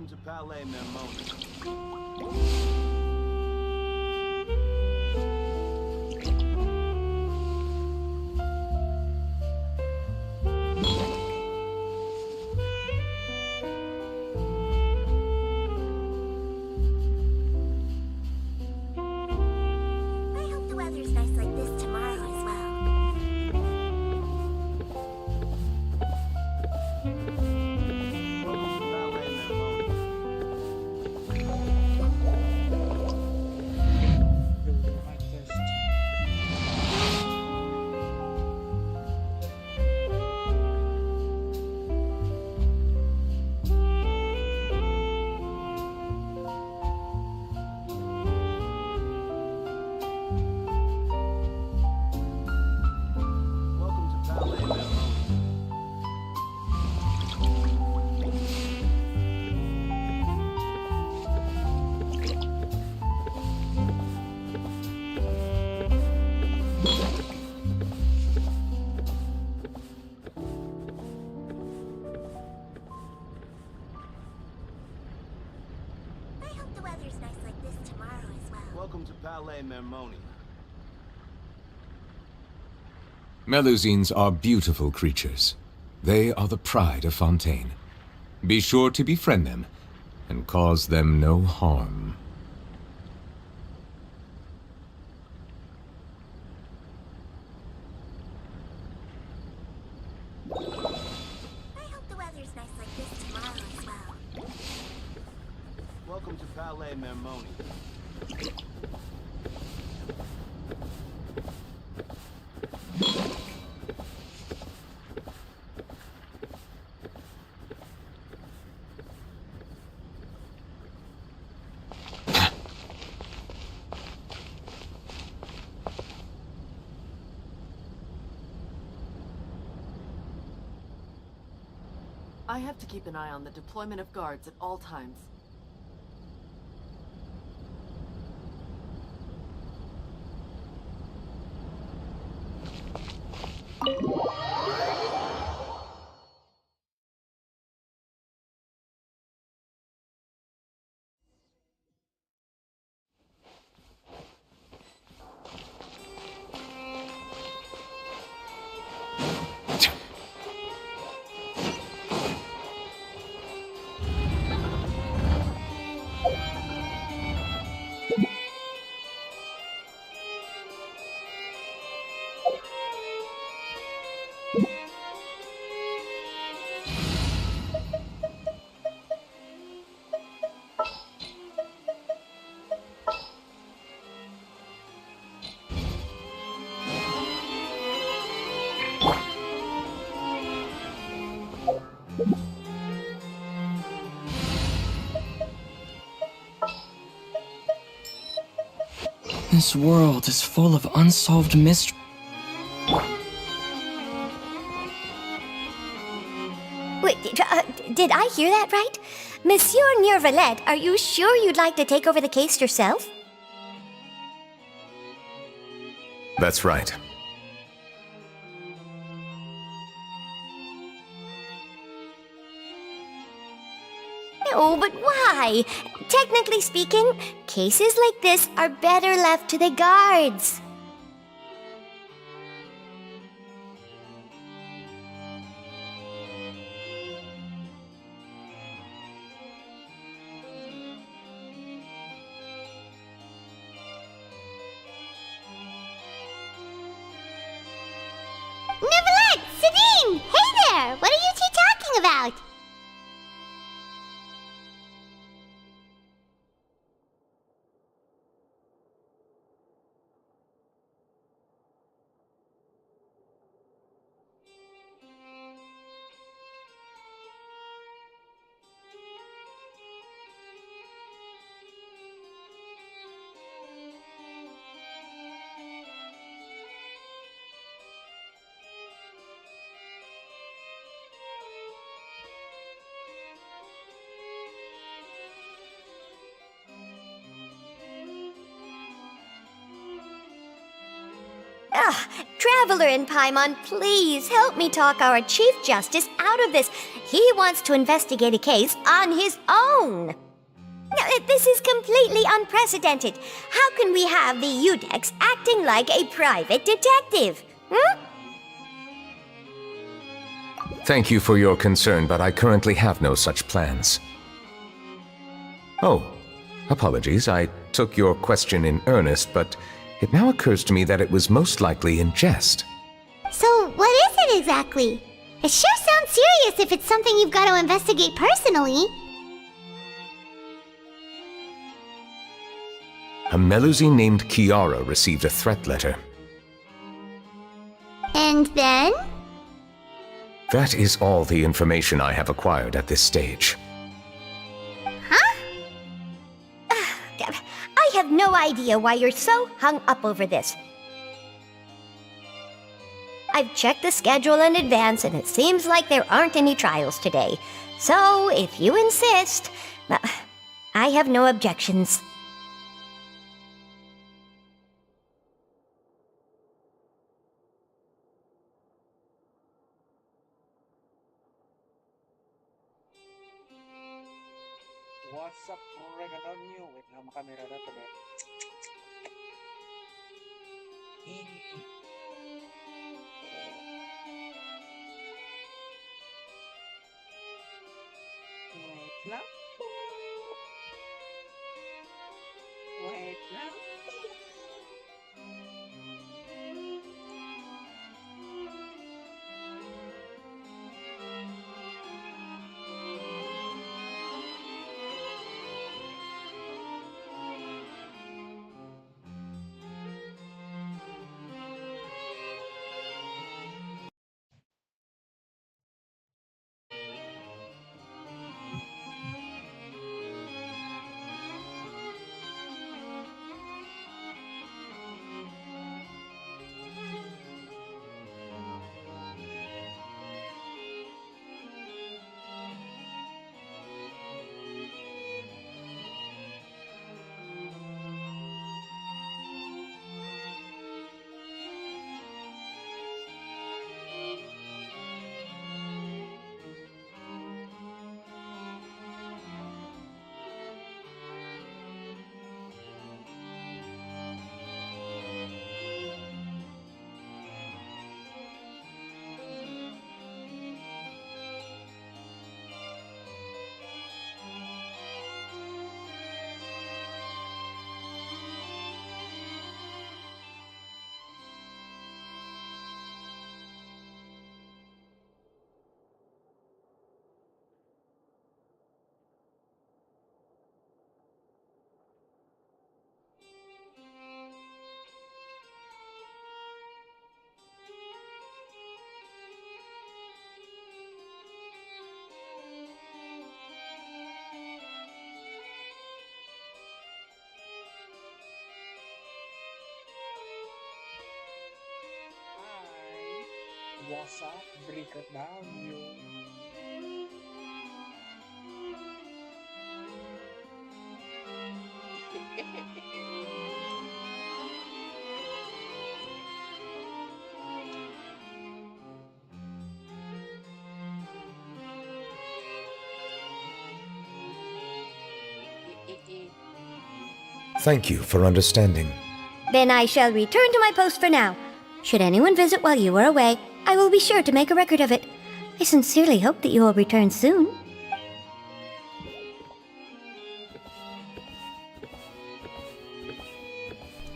Welcome to Palais Mermoni. Welcome to Palais Mermoni. Melusines are beautiful creatures. They are the pride of Fontaine. Be sure to befriend them and cause them no harm. I hope the weather's nice like this tomorrow as well. Welcome to Palais Mermoni. I have to keep an eye on the deployment of guards at all times. This world is full of unsolved mysteries. Wait, did I hear that right? Monsieur Neuvellete, are you sure you'd like to take over the case yourself? That's right. Oh, but why? Technically speaking, cases like this are better left to the guards. Neuvellete! Sabine! Hey there! What are you two talking about? Traveler in Paimon, please help me talk our Chief Justice out of this. He wants to investigate a case on his own. Now, this is completely unprecedented. How can we have the Udex acting like a private detective? Thank you for your concern, but I currently have no such plans. Oh, apologies. I took your question in earnest, but it now occurs to me that it was most likely in jest. So, what is it exactly? It sure sounds serious if it's something you've got to investigate personally. A Melusine named Kiara received a threat letter. And then? That is all the information I have acquired at this stage. Huh? I have no idea why you're so hung up over this. I've checked the schedule in advance, and it seems like there aren't any trials today. So, if you insist, I have no objections. What's up, mga ganon nyo? Wait lang, makamera na ito, eh. Wait lang. Wait lang. What's up? Break it down, yo. Thank you for understanding. Then I shall return to my post for now. Should anyone visit while you are away, I will be sure to make a record of it. I sincerely hope that you will return soon.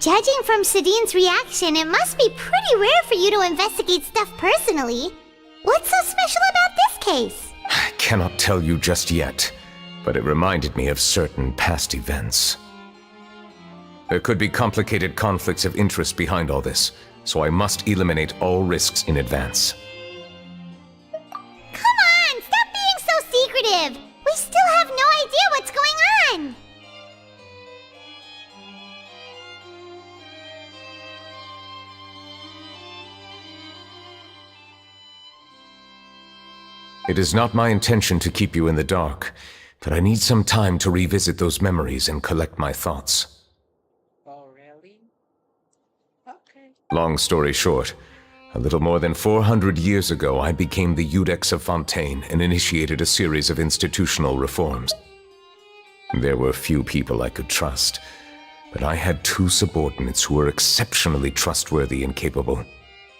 Judging from Sadine's reaction, it must be pretty rare for you to investigate stuff personally. What's so special about this case? I cannot tell you just yet, but it reminded me of certain past events. There could be complicated conflicts of interest behind all this, so I must eliminate all risks in advance. Come on, stop being so secretive! We still have no idea what's going on! It is not my intention to keep you in the dark, but I need some time to revisit those memories and collect my thoughts. Oh, really? Okay. Long story short, a little more than 400 years ago, I became the Iudex of Fontaine and initiated a series of institutional reforms. There were few people I could trust, but I had two subordinates who were exceptionally trustworthy and capable.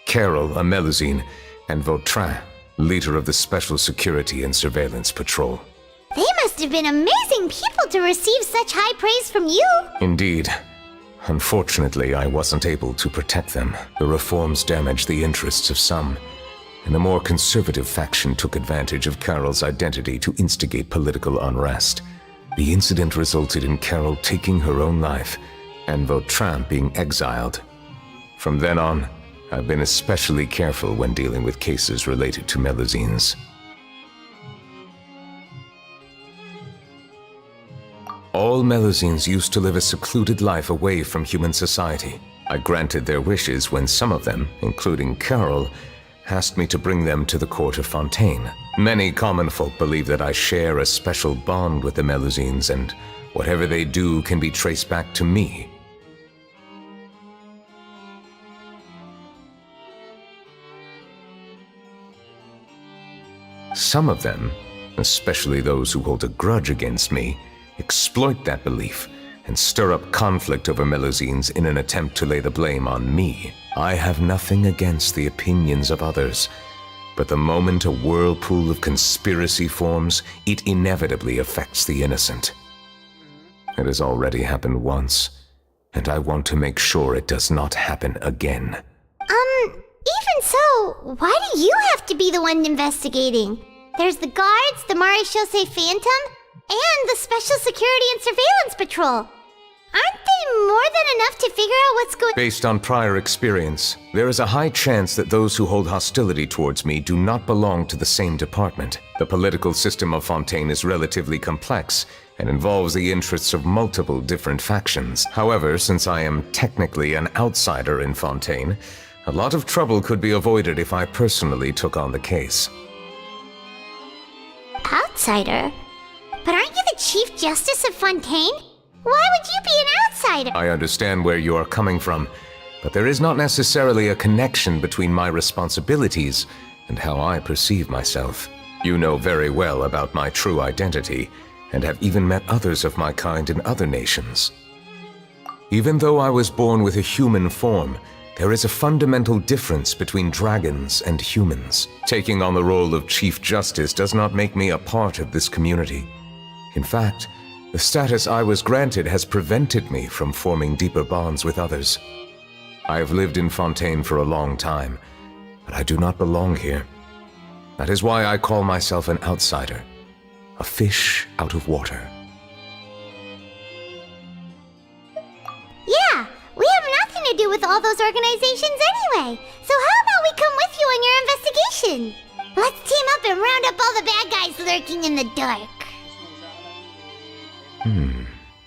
Carol, a Melusine, and Vautrin, leader of the Special Security and Surveillance Patrol. They must have been amazing people to receive such high praise from you. Indeed. Unfortunately, I wasn't able to protect them. The reforms damaged the interests of some, and a more conservative faction took advantage of Carol's identity to instigate political unrest. The incident resulted in Carol taking her own life, and Vautrin being exiled. From then on, I've been especially careful when dealing with cases related to Melusines. All Melusines used to live a secluded life away from human society. I granted their wishes when some of them, including Carol, asked me to bring them to the court of Fontaine. Many common folk believe that I share a special bond with the Melusines, and whatever they do can be traced back to me. Some of them, especially those who hold a grudge against me, exploit that belief and stir up conflict over Melusines in an attempt to lay the blame on me. I have nothing against the opinions of others, but the moment a whirlpool of conspiracy forms, it inevitably affects the innocent. It has already happened once, and I want to make sure it does not happen again. Even so, why do you have to be the one investigating? There's the guards, the Marechaussee Phantom, and the Special Security and Surveillance Patrol. Aren't they more than enough to figure out what's going on? Based on prior experience, there is a high chance that those who hold hostility towards me do not belong to the same department. The political system of Fontaine is relatively complex and involves the interests of multiple different factions. However, since I am technically an outsider in Fontaine, a lot of trouble could be avoided if I personally took on the case. Outsider? But aren't you the Chief Justice of Fontaine? Why would you be an outsider? I understand where you are coming from, but there is not necessarily a connection between my responsibilities and how I perceive myself. You know very well about my true identity, and have even met others of my kind in other nations. Even though I was born with a human form, there is a fundamental difference between dragons and humans. Taking on the role of Chief Justice does not make me a part of this community. In fact, the status I was granted has prevented me from forming deeper bonds with others. I have lived in Fontaine for a long time, but I do not belong here. That is why I call myself an outsider, a fish out of water. Yeah, we have nothing to do with all those organizations anyway. So how about we come with you on your investigation? Let's team up and round up all the bad guys lurking in the dark.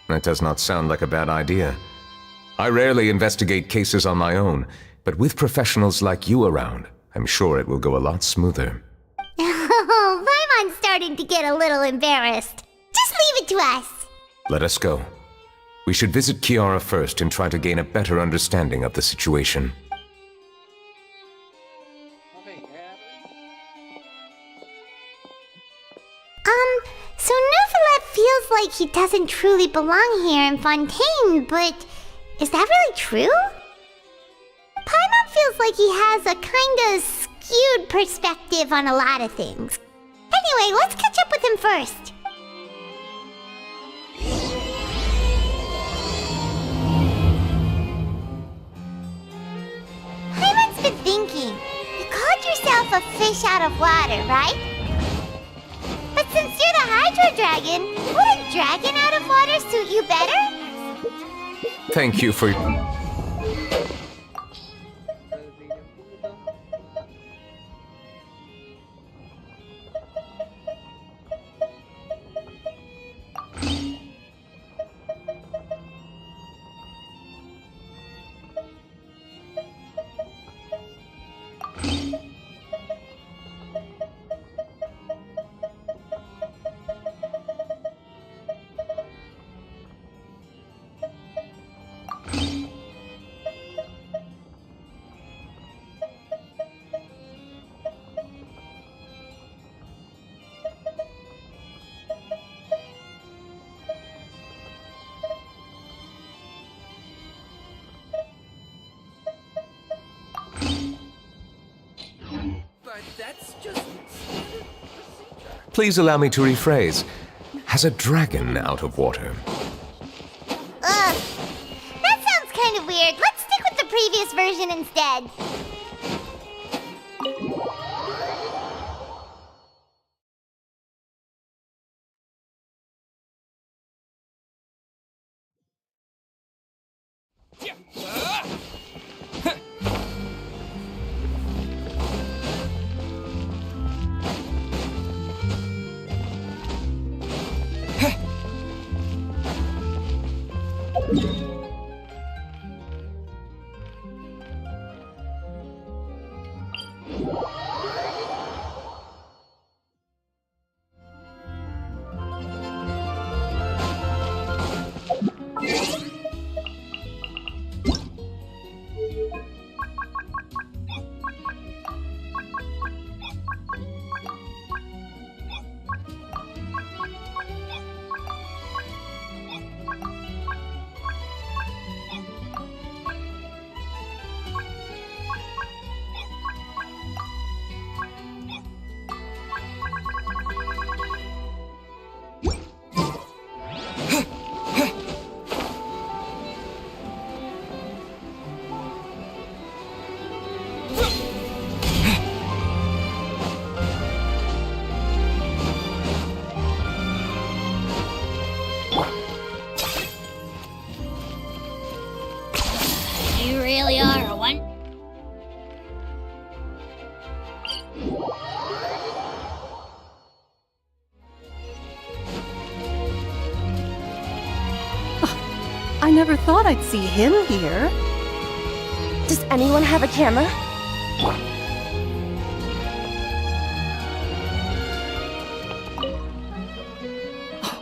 That does not sound like a bad idea. I rarely investigate cases on my own, but with professionals like you around, I'm sure it will go a lot smoother. Oh, Paimon's starting to get a little embarrassed. Just leave it to us. Let us go. We should visit Kiara first and try to gain a better understanding of the situation. Okay, So Neuvellete feels like he doesn't truly belong here in Fontaine, but is that really true? Paimon feels like he has a kinda skewed perspective on a lot of things. Anyway, let's catch up with him first. Paimon's been thinking. You called yourself a fish out of water, right? But since you're the Hydro Dragon, wouldn't dragon out of water suit you better? Thank you for... Please allow me to rephrase. Has a dragon out of water? Ugh. That sounds kind of weird. Let's stick with the previous version instead. You really are one. I never thought I'd see him here. Does anyone have a camera?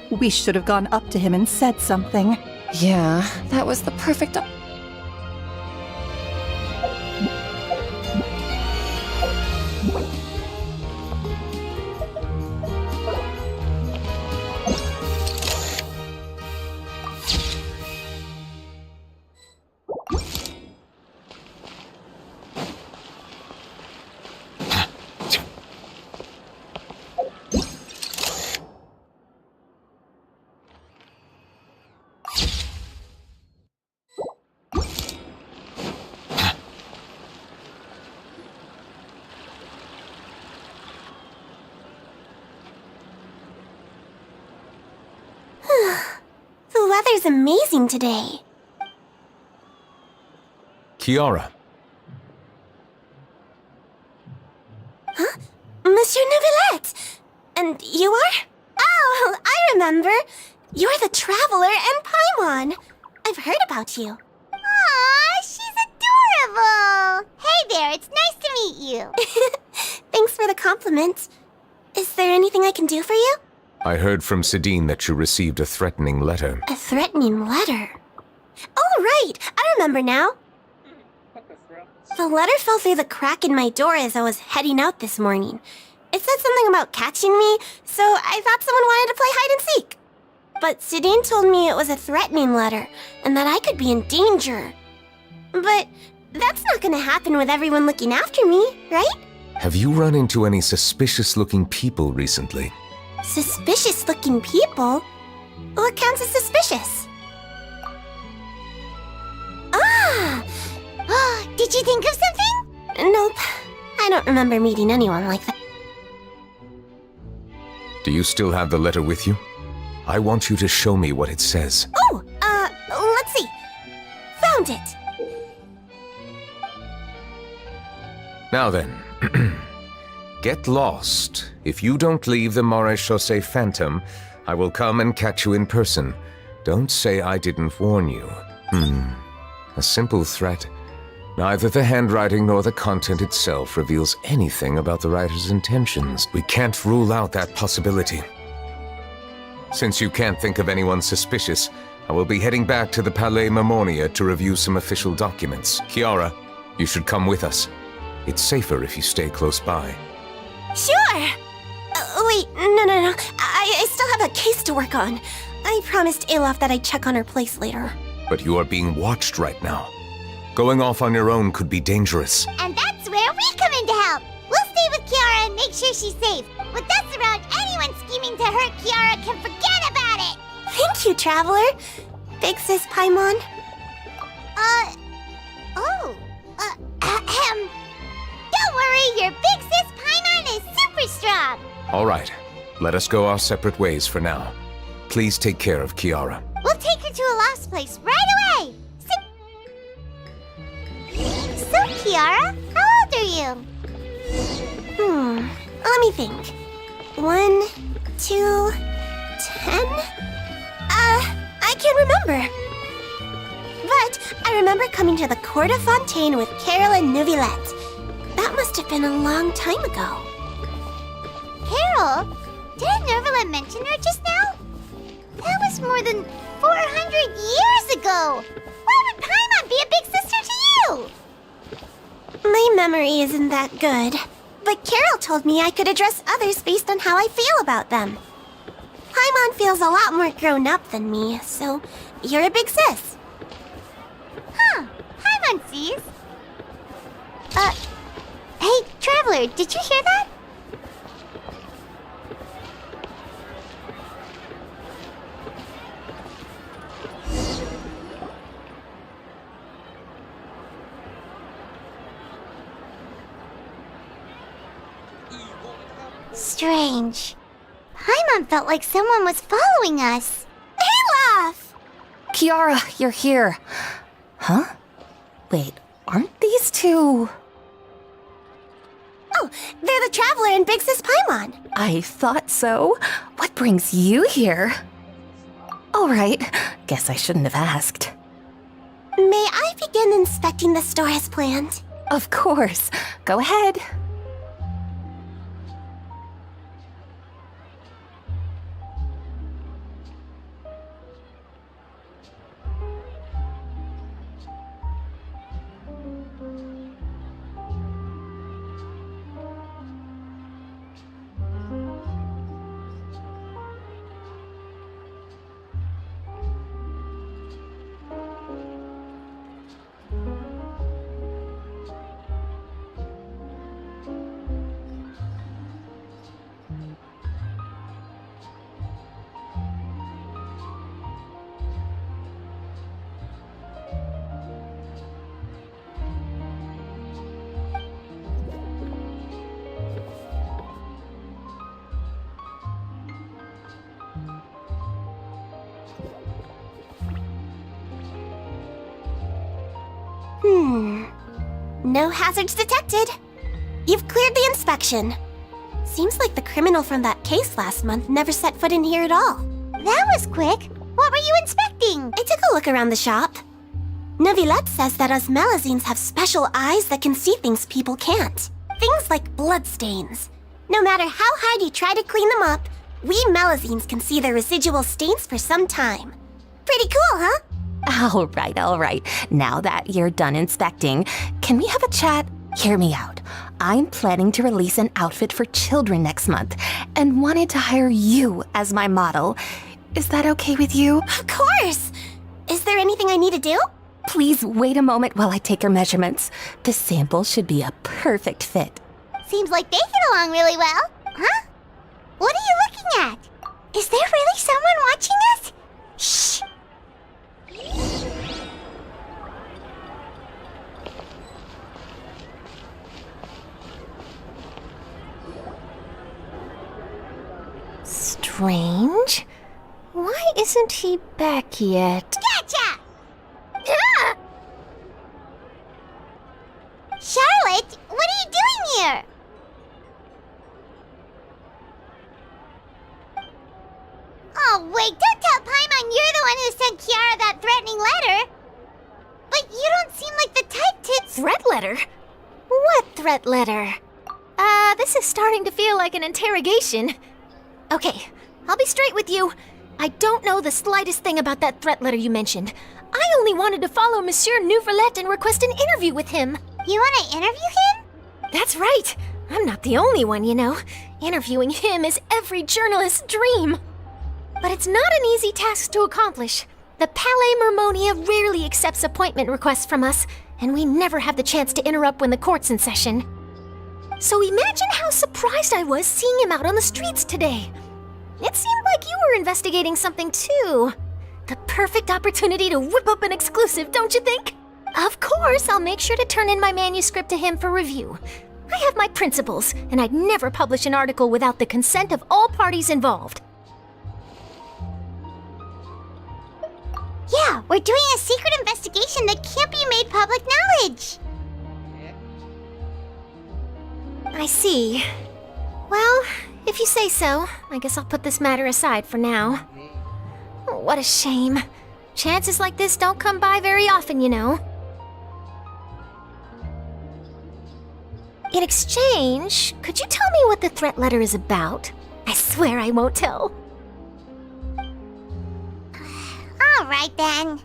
We should have gone up to him and said something. Yeah, that was the perfect... The weather's amazing today. Kiara, Monsieur Neuvellete! And you are? Oh, I remember. You're the Traveler and Paimon. I've heard about you. Aw, she's adorable! Hey there, it's nice to meet you. Thanks for the compliment. Is there anything I can do for you? I heard from Sidine that you received a threatening letter. A threatening letter? Oh, right! I remember now. The letter fell through the crack in my door as I was heading out this morning. It said something about catching me, so I thought someone wanted to play hide and seek. But Sidine told me it was a threatening letter, and that I could be in danger. But that's not gonna happen with everyone looking after me, right? Have you run into any suspicious-looking people recently? Suspicious-looking people? What counts as suspicious? Ah! Did you think of something? Nope. I don't remember meeting anyone like that. Do you still have the letter with you? I want you to show me what it says. Oh, let's see. Found it. Now then, get lost. If you don't leave the Maréchaussée Phantom, I will come and catch you in person. Don't say I didn't warn you. A simple threat. Neither the handwriting nor the content itself reveals anything about the writer's intentions. We can't rule out that possibility. Since you can't think of anyone suspicious, I will be heading back to the Palais Mermonia to review some official documents. Kiara, you should come with us. It's safer if you stay close by. Sure! Wait, no. I still have a case to work on. I promised Alof that I'd check on her place later. But you are being watched right now. Going off on your own could be dangerous. And that's where we come in to help. We'll stay with Kiara and make sure she's safe. With us around, anyone scheming to hurt Kiara can forget about it! Thank you, Traveler. Big Sis Paimon. Don't worry, your Big Sis Paimon is super strong! All right, let us go our separate ways for now. Please take care of Kiara. We'll take her to a lost place right away! So Kiara, how old are you? Let me think. 1, 2, 10? I can't remember. But I remember coming to the Court of Fontaine with Carol and Neuvellete. That must have been a long time ago. Carol? Didn't Neuvellete mention her just now? That was more than 400 years ago! Why would Paimon be a big sister to you? My memory isn't that good. But Carol told me I could address others based on how I feel about them. Paimon feels a lot more grown up than me, so you're a big sis. Huh, Paimon sees. Hey, Traveler, did you hear that? Strange. Paimon felt like someone was following us. Olaf! Kiara, you're here. Huh? Wait, aren't these two? Oh, they're the Traveler and Big Sis Paimon. I thought so. What brings you here? All right, guess I shouldn't have asked. May I begin inspecting the store as planned? Of course. Go ahead. No hazards detected. You've cleared the inspection. Seems like the criminal from that case last month never set foot in here at all. That was quick. What were you inspecting? I took a look around the shop. Neuvellete says that us Melazines have special eyes that can see things people can't. Things like bloodstains. No matter how hard you try to clean them up, we Melazines can see their residual stains for some time. Pretty cool, huh? All right. Now that you're done inspecting, can we have a chat? Hear me out. I'm planning to release an outfit for children next month and wanted to hire you as my model. Is that okay with you? Of course! Is there anything I need to do? Please wait a moment while I take your measurements. The sample should be a perfect fit. Seems like they get along really well. Huh? What are you looking at? Is there really someone watching us? Shh! Strange. Why isn't he back yet? Gotcha! Ah! Charlotte, what are you doing here? Oh, wait, don't tell Paimon you're the one who sent Kiara that threatening letter. But you don't seem like the type to... Threat letter? What threat letter? This is starting to feel like an interrogation. Okay, I'll be straight with you. I don't know the slightest thing about that threat letter you mentioned. I only wanted to follow Monsieur Neuvellete and request an interview with him. You want to interview him? That's right. I'm not the only one, you know. Interviewing him is every journalist's dream. But it's not an easy task to accomplish. The Palais Mermonia rarely accepts appointment requests from us, and we never have the chance to interrupt when the court's in session. So imagine how surprised I was seeing him out on the streets today. It seemed like you were investigating something too. The perfect opportunity to whip up an exclusive, don't you think? Of course, I'll make sure to turn in my manuscript to him for review. I have my principles, and I'd never publish an article without the consent of all parties involved. Yeah, we're doing a secret investigation that can't be made public knowledge. I see. Well, if you say so, I guess I'll put this matter aside for now. Oh, what a shame. Chances like this don't come by very often, you know. In exchange, could you tell me what the threat letter is about? I swear I won't tell. All right then.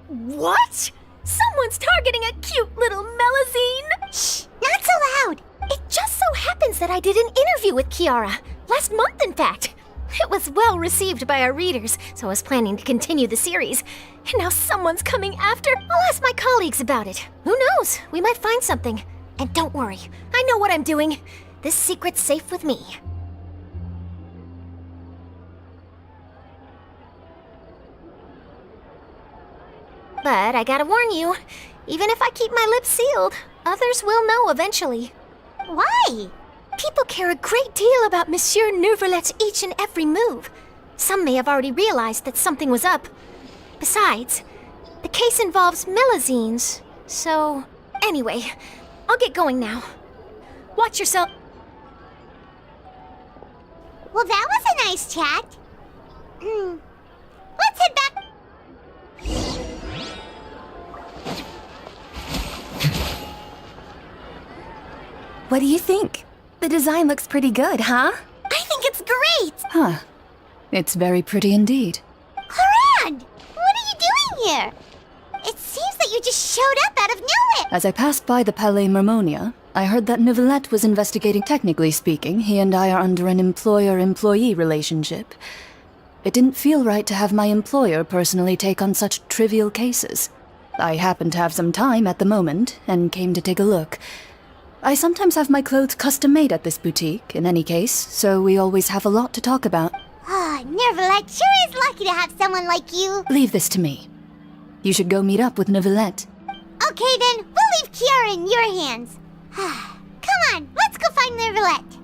What? Someone's targeting a cute little Melazine? Shh, not so loud. It just so happens that I did an interview with Kiara. Last month, in fact. It was well received by our readers, so I was planning to continue the series. And now someone's coming after. I'll ask my colleagues about it. Who knows? We might find something. And don't worry, I know what I'm doing. This secret's safe with me. But I gotta warn you, even if I keep my lips sealed, others will know eventually. Why? People care a great deal about Monsieur Neuvelete's each and every move. Some may have already realized that something was up. Besides, the case involves Melazines, so... Anyway, I'll get going now. Watch yourself. Well, that was a nice chat. Let's head back. What do you think? The design looks pretty good, huh? I think it's great. Huh. It's very pretty indeed. Clorand, what are you doing here? It seems that you just showed up out of nowhere. As I passed by the Palais Mermonia, I heard that Neuvellete was investigating. Technically speaking, he and I are under an employer-employee relationship. It didn't feel right to have my employer personally take on such trivial cases. I happened to have some time at the moment, and came to take a look. I sometimes have my clothes custom-made at this boutique, in any case, so we always have a lot to talk about. Ah, Neuvellete sure is lucky to have someone like you. Leave this to me. You should go meet up with Neuvellete. Okay then, we'll leave Kiara in your hands. Come on, let's go find Neuvellete.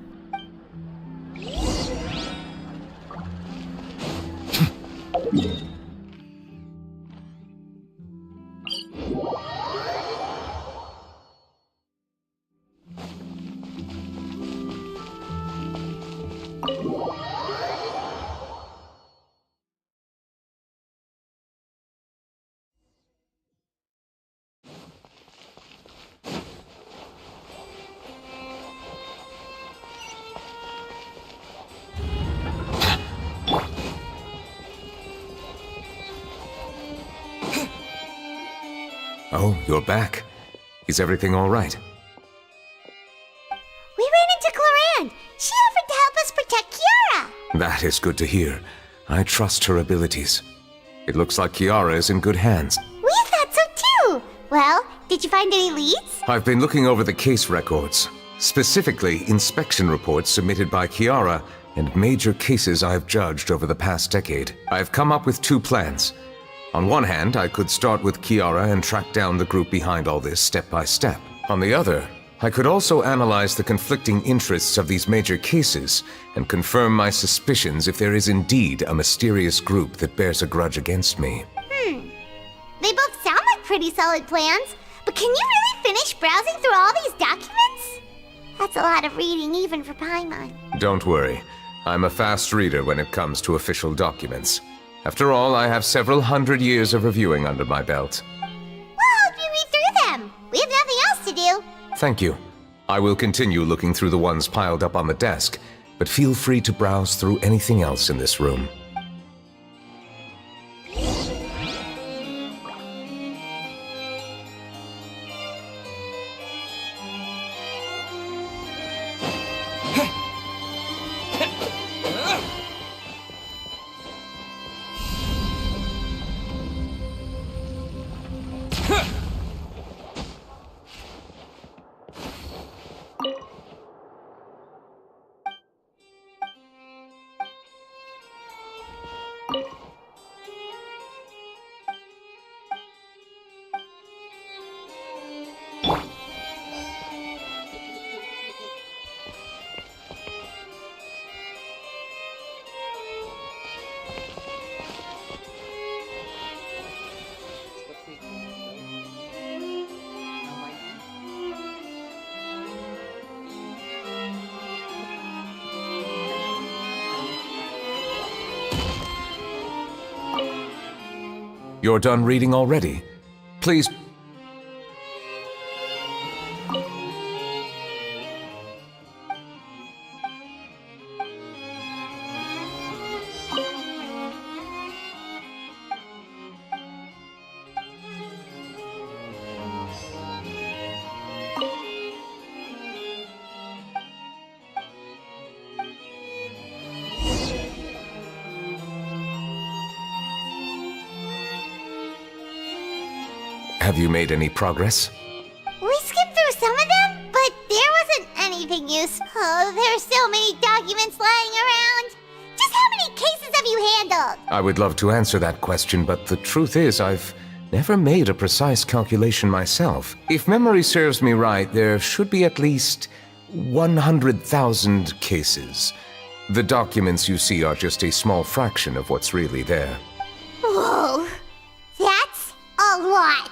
Oh, you're back. Is everything all right? We ran into Clorand. She offered to help us protect Kiara. That is good to hear. I trust her abilities. It looks like Kiara is in good hands. We thought so too. Well, did you find any leads? I've been looking over the case records, specifically inspection reports submitted by Kiara and major cases I've judged over the past decade. I've come up with two plans. On one hand, I could start with Kiara and track down the group behind all this step by step. On the other, I could also analyze the conflicting interests of these major cases and confirm my suspicions if there is indeed a mysterious group that bears a grudge against me. They both sound like pretty solid plans, but can you really finish browsing through all these documents? That's a lot of reading even for Paimon. Don't worry. I'm a fast reader when it comes to official documents. After all, I have several hundred years of reviewing under my belt. We'll help you read through them. We have nothing else to do. Thank you. I will continue looking through the ones piled up on the desk, but feel free to browse through anything else in this room. You're done reading already? Please. Have you made any progress? We skipped through some of them, but there wasn't anything useful. Oh, there are so many documents lying around. Just how many cases have you handled? I would love to answer that question, but the truth is I've never made a precise calculation myself. If memory serves me right, there should be at least 100,000 cases. The documents you see are just a small fraction of what's really there. Whoa, that's a lot.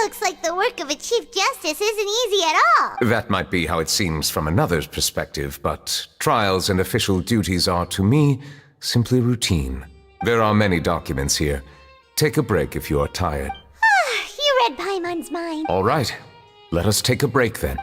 Looks like the work of a Chief Justice isn't easy at all. That might be how it seems from another's perspective, but trials and official duties are, to me, simply routine. There are many documents here. Take a break if you are tired. You read Paimon's mind. All right. Let us take a break then.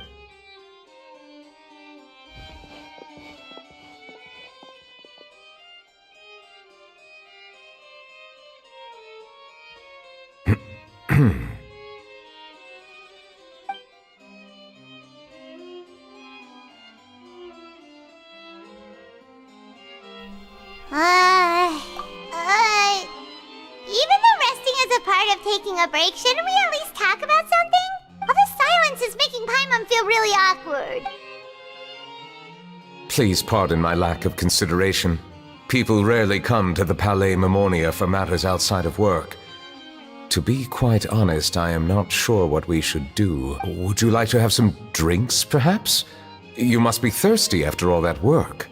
Even though resting is a part of taking a break, shouldn't we at least talk about something? All this silence is making Paimon feel really awkward. Please pardon my lack of consideration. People rarely come to the Palais Mermonia for matters outside of work. To be quite honest, I am not sure what we should do. Would you like to have some drinks, perhaps? You must be thirsty after all that work.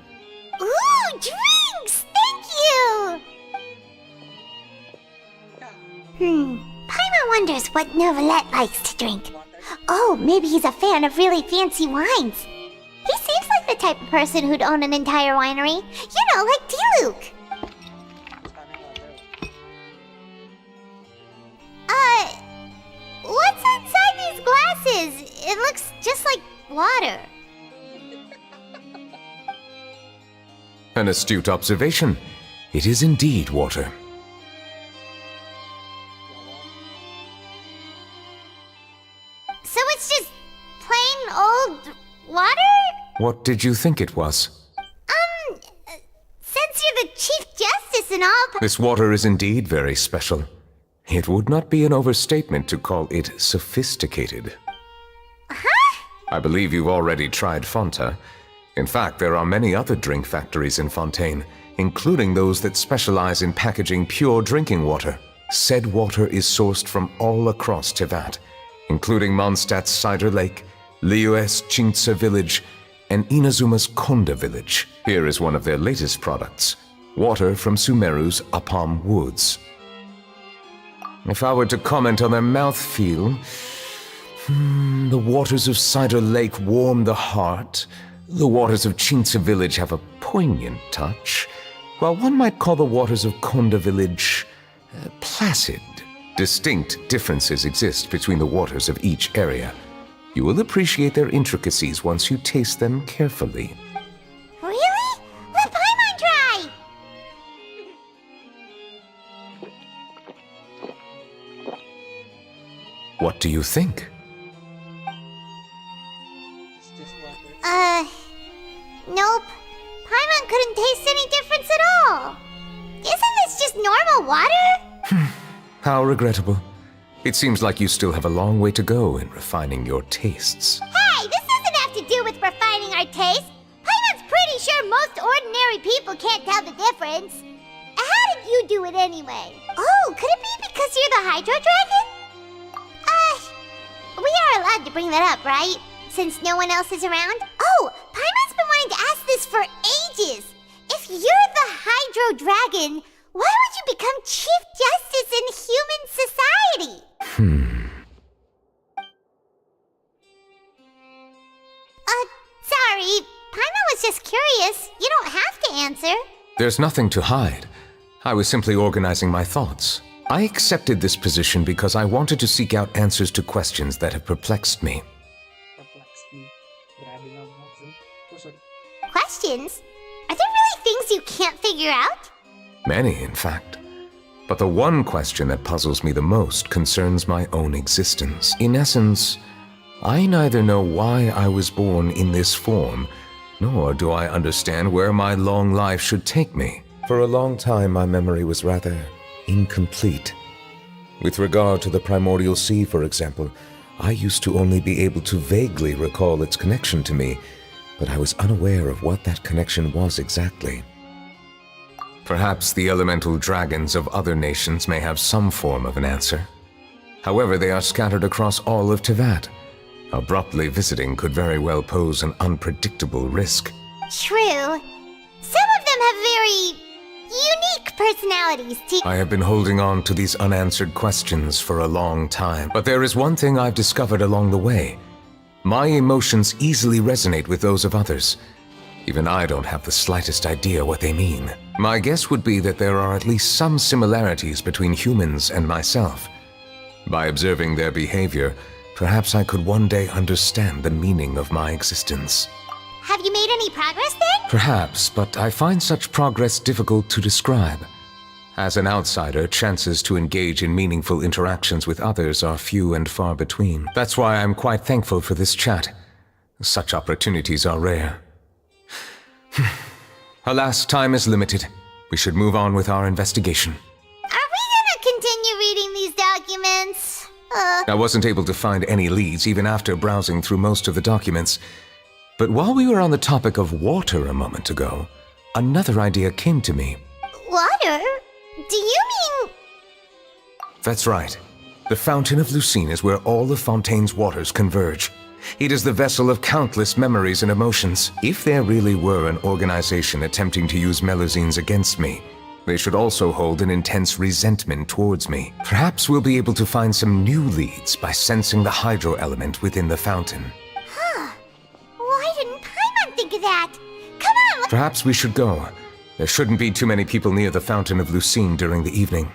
Ooh, drinks! Thank you! Paimon wonders what Neuvellete likes to drink. Oh, maybe he's a fan of really fancy wines. He seems like the type of person who'd own an entire winery. You know, like D-Luke. What's inside these glasses? It looks just like water. An astute observation. It is indeed water. So it's just plain old water? What did you think it was? Since you're the Chief Justice and all... This water is indeed very special. It would not be an overstatement to call it sophisticated. Huh? I believe you've already tried Fonta. In fact, there are many other drink factories in Fontaine, including those that specialize in packaging pure drinking water. Said water is sourced from all across Tevat, including Mondstadt's Cider Lake, Liyue's Chintsa Village, and Inazuma's Konda Village. Here is one of their latest products, water from Sumeru's Apam Woods. If I were to comment on their mouthfeel, the waters of Cider Lake warm the heart. The waters of Chintsa Village have a poignant touch, while one might call the waters of Konda Village placid. Distinct differences exist between the waters of each area. You will appreciate their intricacies once you taste them carefully. Really? Let Paimon try! What do you think? Nope. Paimon couldn't taste any difference at all. Isn't this just normal water? How regrettable. It seems like you still have a long way to go in refining your tastes. Hey, this doesn't have to do with refining our taste. Paimon's pretty sure most ordinary people can't tell the difference. How you do it anyway. Oh, could it be because you're the Hydro Dragon? We are allowed to bring that up, right? Since no one else is around? Oh, Paimon's been wanting to ask this for ages. If you're the Hydro Dragon, why would you become Chief Justice in human society? Sorry. Paimon was just curious. You don't have to answer. There's nothing to hide. I was simply organizing my thoughts. I accepted this position because I wanted to seek out answers to questions that have perplexed me. Questions? Are there really things you can't figure out? Many, in fact. But the one question that puzzles me the most concerns my own existence. In essence, I neither know why I was born in this form, nor do I understand where my long life should take me. For a long time, my memory was rather incomplete. With regard to the primordial sea, for example, I used to only be able to vaguely recall its connection to me, but I was unaware of what that connection was exactly. Perhaps the elemental dragons of other nations may have some form of an answer. However, they are scattered across all of Teyvat. Abruptly visiting could very well pose an unpredictable risk. True. Some of them have very unique personalities too. I have been holding on to these unanswered questions for a long time, but there is one thing I've discovered along the way. My emotions easily resonate with those of others. Even I don't have the slightest idea what they mean. My guess would be that there are at least some similarities between humans and myself. By observing their behavior, perhaps I could one day understand the meaning of my existence. Have you made any progress then? Perhaps, but I find such progress difficult to describe. As an outsider, chances to engage in meaningful interactions with others are few and far between. That's why I'm quite thankful for this chat. Such opportunities are rare. Alas, time is limited. We should move on with our investigation. Are we gonna continue reading these documents? I wasn't able to find any leads even after browsing through most of the documents. But while we were on the topic of water a moment ago, another idea came to me. Water? Do you mean... That's right. The Fountain of Lucine is where all of Fontaine's waters converge. It is the vessel of countless memories and emotions. If there really were an organization attempting to use Melusines against me, they should also hold an intense resentment towards me. Perhaps we'll be able to find some new leads by sensing the hydro element within the fountain. Why didn't Paimon think of that? Come on, Perhaps we should go. There shouldn't be too many people near the Fountain of Lucine during the evening.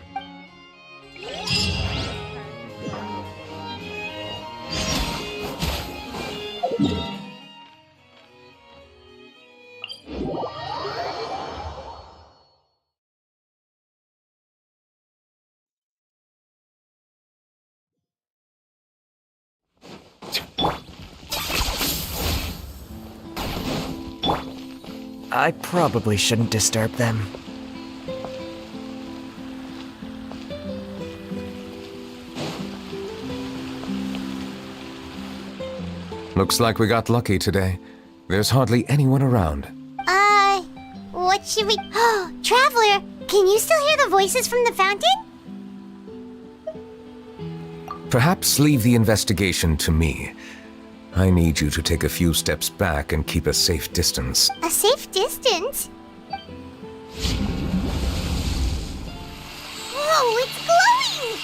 I probably shouldn't disturb them. Looks like we got lucky today. There's hardly anyone around. What should we... Oh, Traveler, can you still hear the voices from the fountain? Perhaps leave the investigation to me. I need you to take a few steps back and keep a safe distance. A safe distance? Whoa, it's glowing!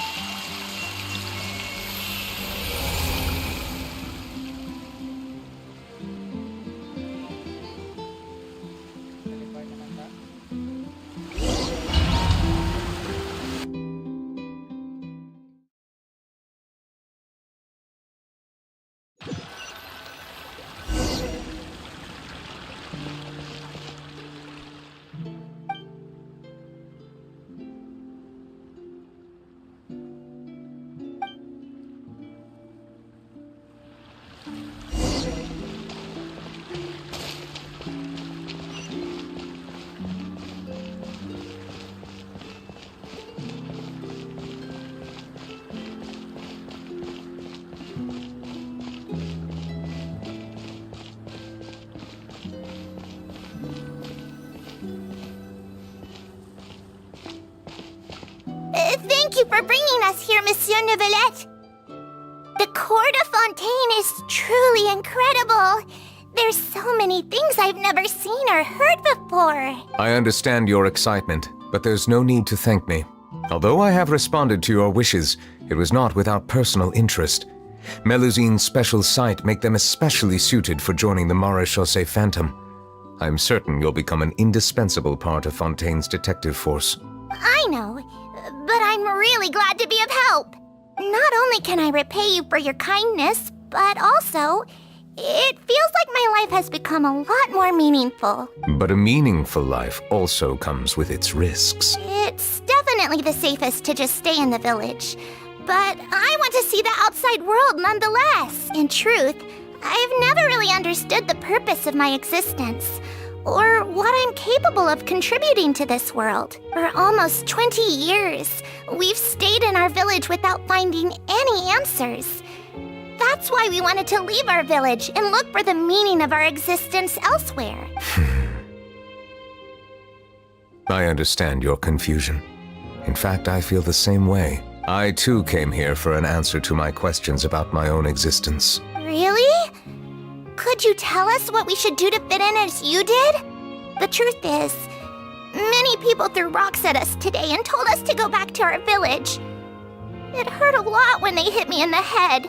Thank you for bringing us here, Monsieur Neuvellete. The court of Fontaine is truly incredible. There's so many things I've never seen or heard before. I understand your excitement, but there's no need to thank me. Although I have responded to your wishes, it was not without personal interest. Melusine's special sight make them especially suited for joining the Maréchaussée Phantom. I'm certain you'll become an indispensable part of Fontaine's detective force. I know, but I'm really glad to be of help. Not only can I repay you for your kindness, but also, it feels like my life has become a lot more meaningful. But a meaningful life also comes with its risks. It's definitely the safest to just stay in the village. But I want to see the outside world nonetheless. In truth, I've never really understood the purpose of my existence, or what I'm capable of contributing to this world. For almost 20 years, we've stayed in our village without finding any answers. That's why we wanted to leave our village and look for the meaning of our existence elsewhere. I understand your confusion. In fact, I feel the same way. I too came here for an answer to my questions about my own existence. Really? Could you tell us what we should do to fit in as you did? The truth is, many people threw rocks at us today and told us to go back to our village. It hurt a lot when they hit me in the head,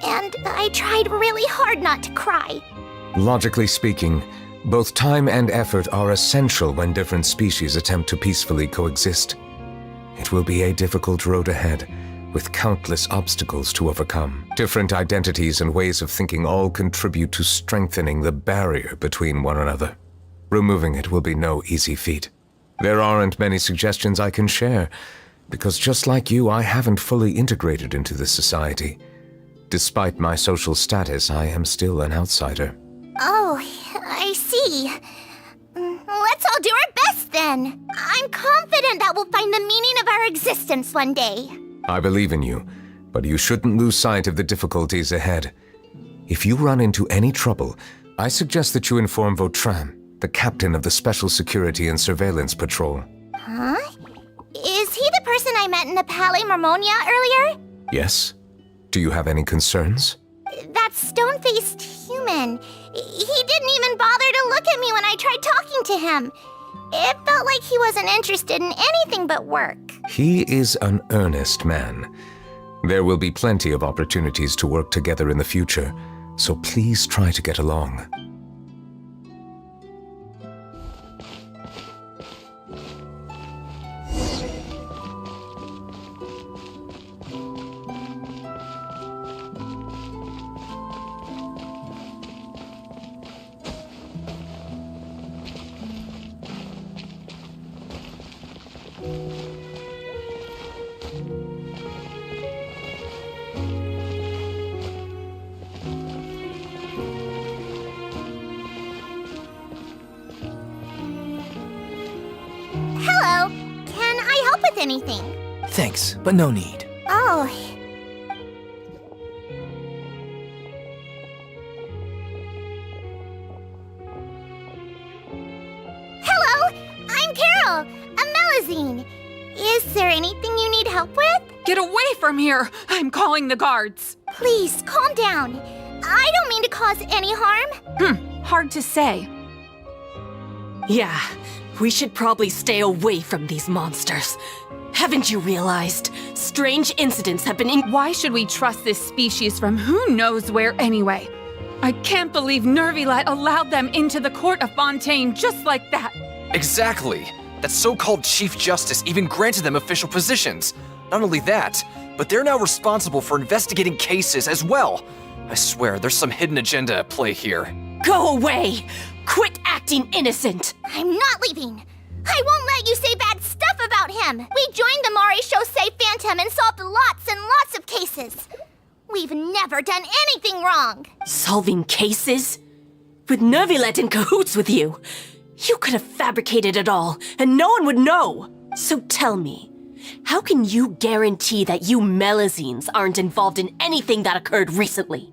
and I tried really hard not to cry. Logically speaking, both time and effort are essential when different species attempt to peacefully coexist. It will be a difficult road ahead, with countless obstacles to overcome. Different identities and ways of thinking all contribute to strengthening the barrier between one another. Removing it will be no easy feat. There aren't many suggestions I can share, because just like you, I haven't fully integrated into this society. Despite my social status, I am still an outsider. Oh, I see. Let's all do our best then. I'm confident that we'll find the meaning of our existence one day. I believe in you, but you shouldn't lose sight of the difficulties ahead. If you run into any trouble, I suggest that you inform Vautrin, the captain of the Special Security and Surveillance Patrol. Huh? Is he the person I met in the Palais Marmonia earlier? Yes? Do you have any concerns? That stone-faced human. He didn't even bother to look at me when I tried talking to him. It felt like he wasn't interested in anything but work. He is an earnest man. There will be plenty of opportunities to work together in the future, so please try to get along. Hello. Can I help with anything? Thanks, but no need. Oh. Hello. I'm Carol. A Melusine. Is there anything you need help with? Get away from here! I'm calling the guards. Please, calm down. I don't mean to cause any harm. Hard to say. Yeah, we should probably stay away from these monsters. Haven't you realized? Strange incidents have been Why should we trust this species from who knows where anyway? I can't believe Neuvellete allowed them into the court of Fontaine just like that. Exactly. That so-called Chief Justice even granted them official positions. Not only that, but they're now responsible for investigating cases as well. I swear, there's some hidden agenda at play here. Go away! Quit acting innocent! I'm not leaving. I won't let you say bad stuff about him. We joined the Maréchaussée Phantom and solved lots and lots of cases. We've never done anything wrong. Solving cases? With Neuvellete in cahoots with you? You could have fabricated it all, and no one would know. So tell me, how can you guarantee that you Melusines aren't involved in anything that occurred recently?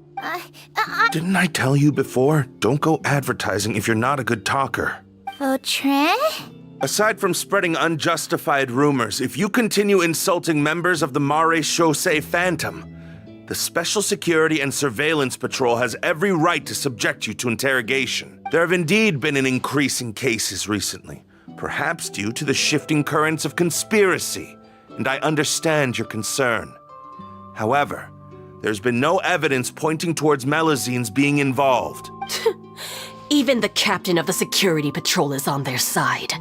Didn't I tell you before? Don't go advertising if you're not a good talker. Vautrin? Aside from spreading unjustified rumors, if you continue insulting members of the Mare Chaussee Phantom, the Special Security and Surveillance Patrol has every right to subject you to interrogation. There have indeed been an increase in cases recently, perhaps due to the shifting currents of conspiracy, and I understand your concern. However, there's been no evidence pointing towards Melusines being involved. Even the captain of the security patrol is on their side.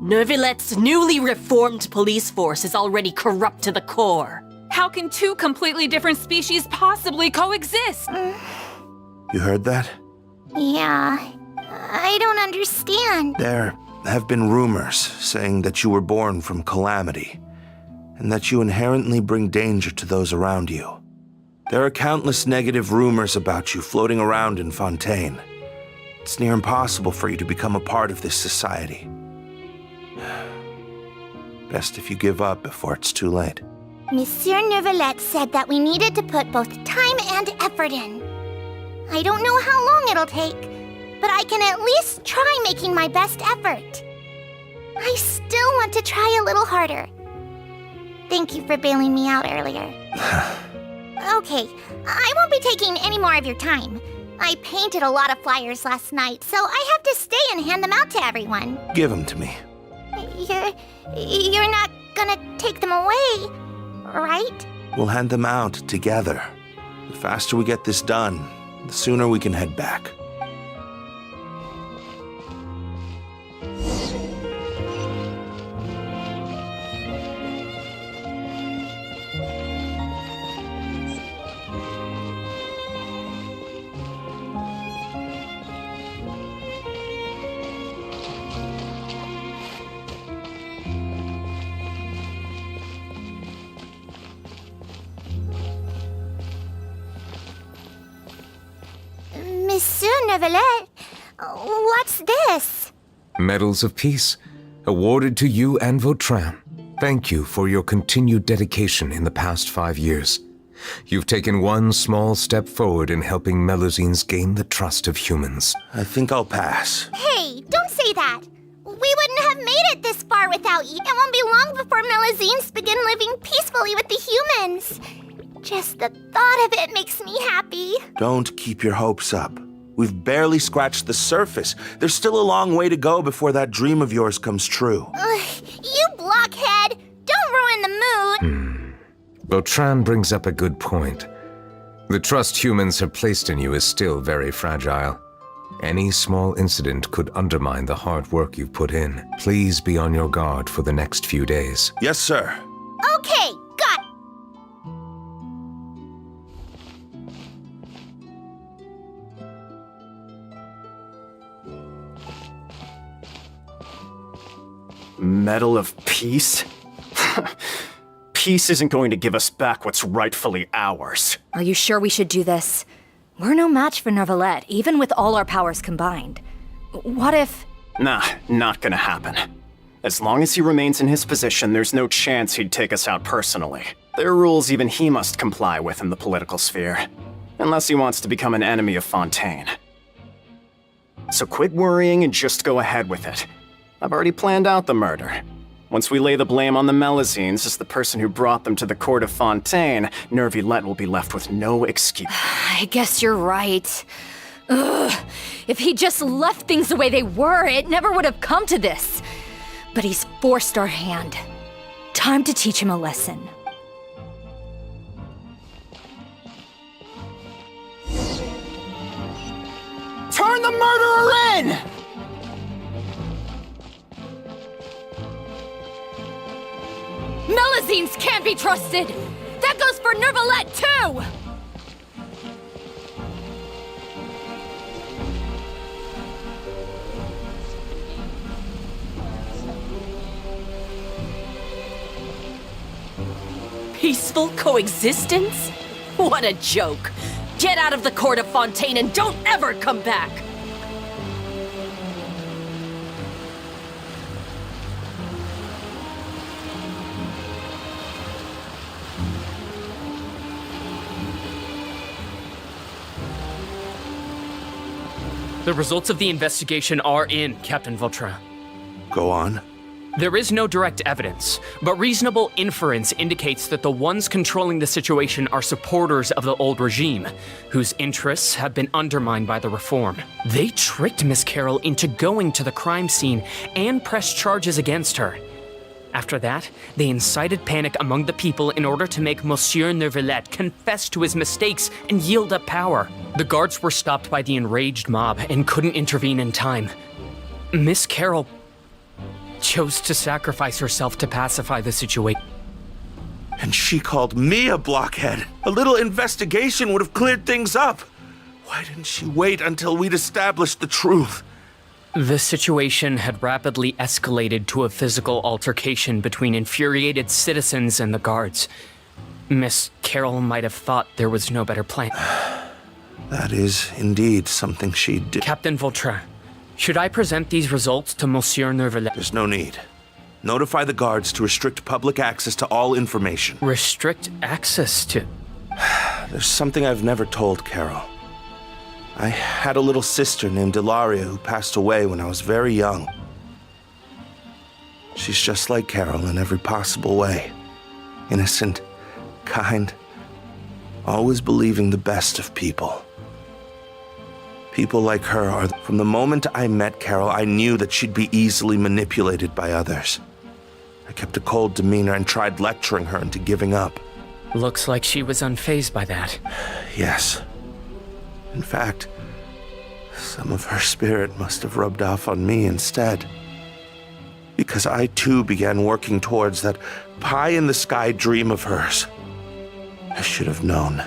Neuvillete's newly reformed police force is already corrupt to the core. How can two completely different species possibly coexist? You heard that? Yeah, I don't understand. There have been rumors saying that you were born from calamity, and that you inherently bring danger to those around you. There are countless negative rumors about you floating around in Fontaine. It's near impossible for you to become a part of this society. Best if you give up before it's too late. Monsieur Neuvellete said that we needed to put both time and effort in. I don't know how long it'll take, but I can at least try making my best effort. I still want to try a little harder. Thank you for bailing me out earlier. Okay, I won't be taking any more of your time. I painted a lot of flyers last night, so I have to stay and hand them out to everyone. Give them to me. You're not gonna take them away, right? We'll hand them out together. The faster we get this done, the sooner we can head back. Monsieur Neuvellete, what's this? Medals of Peace, awarded to you and Vautrin. Thank you for your continued dedication in the past 5 years. You've taken one small step forward in helping Melusines gain the trust of humans. I think I'll pass. Hey, don't say that. We wouldn't have made it this far without you. It won't be long before Melusines begin living peacefully with the humans. Just the thought of it makes me happy. Don't keep your hopes up. We've barely scratched the surface. There's still a long way to go before that dream of yours comes true. You blockhead! Don't ruin the mood! Vautrin brings up a good point. The trust humans have placed in you is still very fragile. Any small incident could undermine the hard work you've put in. Please be on your guard for the next few days. Yes, sir. Okay, got it. Medal of Peace? Peace isn't going to give us back what's rightfully ours. Are you sure we should do this? We're no match for Neuvellete, even with all our powers combined. What if... Nah, not gonna happen. As long as he remains in his position, there's no chance he'd take us out personally. There are rules even he must comply with in the political sphere. Unless he wants to become an enemy of Fontaine. So quit worrying and just go ahead with it. I've already planned out the murder. Once we lay the blame on the Melusines as the person who brought them to the court of Fontaine, Neuvellete will be left with no excuse. I guess you're right. Ugh. If he just left things the way they were, it never would have come to this. But he's forced our hand. Time to teach him a lesson. Turn the murderer in! Melusines can't be trusted! That goes for Neuvellete, too! Peaceful coexistence? What a joke! Get out of the court of Fontaine and don't ever come back! The results of the investigation are in, Captain Vautrin. Go on. There is no direct evidence, but reasonable inference indicates that the ones controlling the situation are supporters of the old regime, whose interests have been undermined by the reform. They tricked Miss Carroll into going to the crime scene and pressed charges against her. After that, they incited panic among the people in order to make Monsieur Neuvellete confess to his mistakes and yield up power. The guards were stopped by the enraged mob and couldn't intervene in time. Miss Carroll chose to sacrifice herself to pacify the situation. And she called me a blockhead. A little investigation would have cleared things up. Why didn't she wait until we'd established the truth? The situation had rapidly escalated to a physical altercation between infuriated citizens and the guards. Miss Carroll might have thought there was no better plan. That is indeed something she did. Captain Vautrin, should I present these results to Monsieur Neuvellete? There's no need. Notify the guards to restrict public access to all information. Restrict access to? There's something I've never told Carol. I had a little sister named Ilaria who passed away when I was very young. She's just like Carol in every possible way. Innocent, kind, always believing the best of people. People like her are... From the moment I met Carol, I knew that she'd be easily manipulated by others. I kept a cold demeanor and tried lecturing her into giving up. Looks like she was unfazed by that. Yes. In fact, some of her spirit must have rubbed off on me instead. Because I too began working towards that pie-in-the-sky dream of hers. I should have known.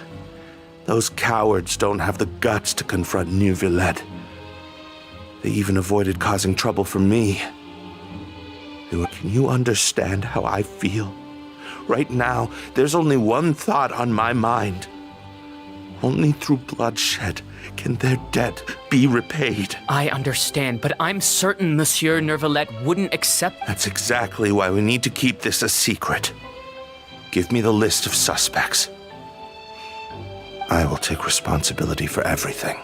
Those cowards don't have the guts to confront Neuvellete. They even avoided causing trouble for me. Can you understand how I feel? Right now, there's only one thought on my mind. Only through bloodshed can their debt be repaid. I understand, but I'm certain Monsieur Neuvellete wouldn't accept... That's exactly why we need to keep this a secret. Give me the list of suspects. I will take responsibility for everything.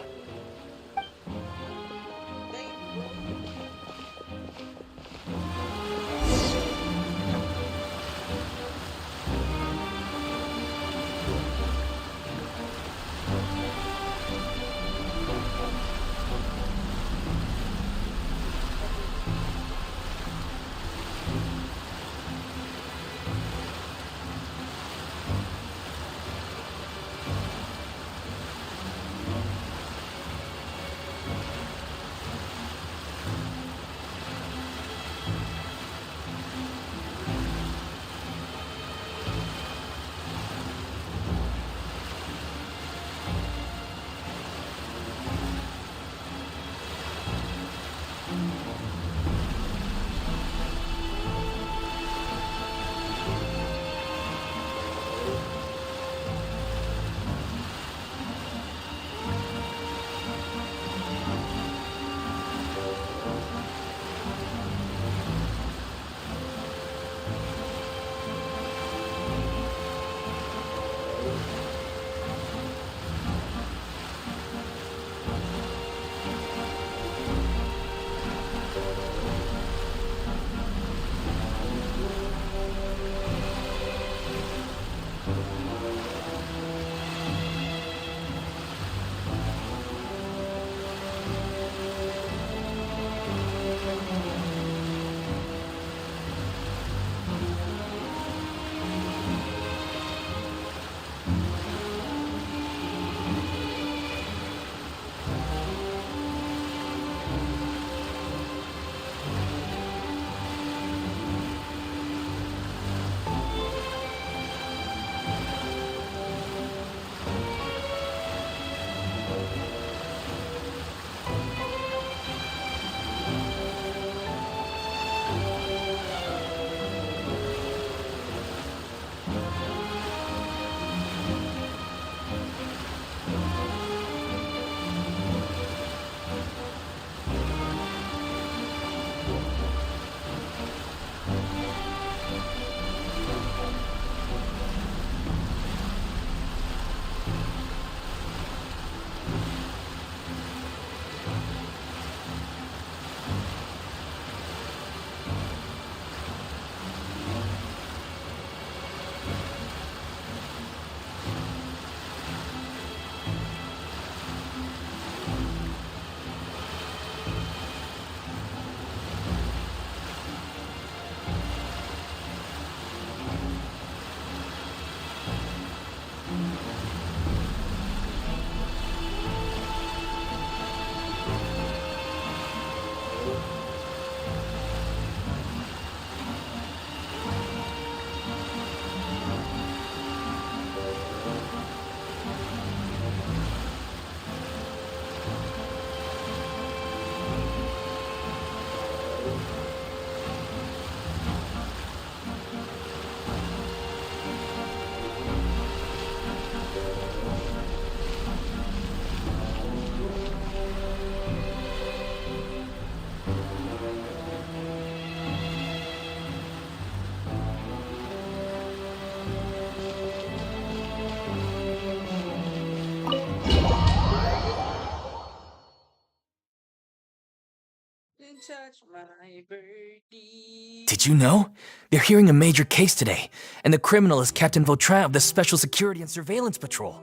touch my birdie. Did you know? They're hearing a major case today, and the criminal is Captain Vautrin of the Special Security and Surveillance Patrol.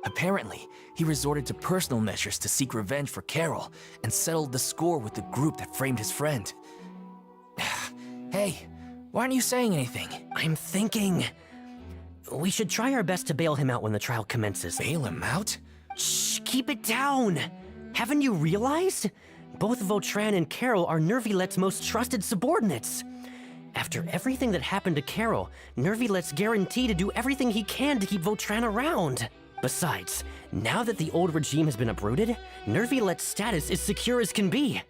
Apparently, he resorted to personal measures to seek revenge for Carol and settled the score with the group that framed his friend. Hey, why aren't you saying anything? I'm thinking... we should try our best to bail him out when the trial commences. Bail him out? Shh, keep it down! Haven't you realized? Both Vautrin and Carol are Neuvillete's most trusted subordinates. After everything that happened to Carol, Neuvillete's guaranteed to do everything he can to keep Vautrin around. Besides, now that the old regime has been uprooted, Neuvillete's status is secure as can be.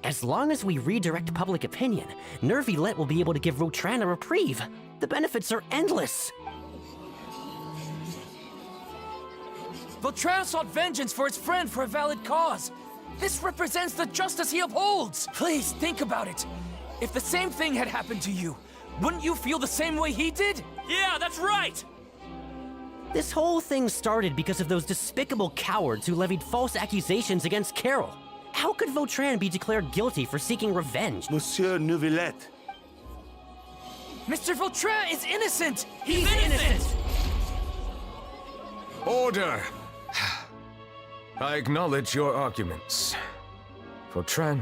As long as we redirect public opinion, Neuvillete will be able to give Vautrin a reprieve. The benefits are endless. Vautrin sought vengeance for his friend for a valid cause. This represents the justice he upholds. Please, think about it. If the same thing had happened to you, wouldn't you feel the same way he did? Yeah, that's right! This whole thing started because of those despicable cowards who levied false accusations against Carol. How could Vautrin be declared guilty for seeking revenge? Monsieur Neuvellete. Mr. Vautrin is innocent! He's innocent! Order! I acknowledge your arguments. Vautrin,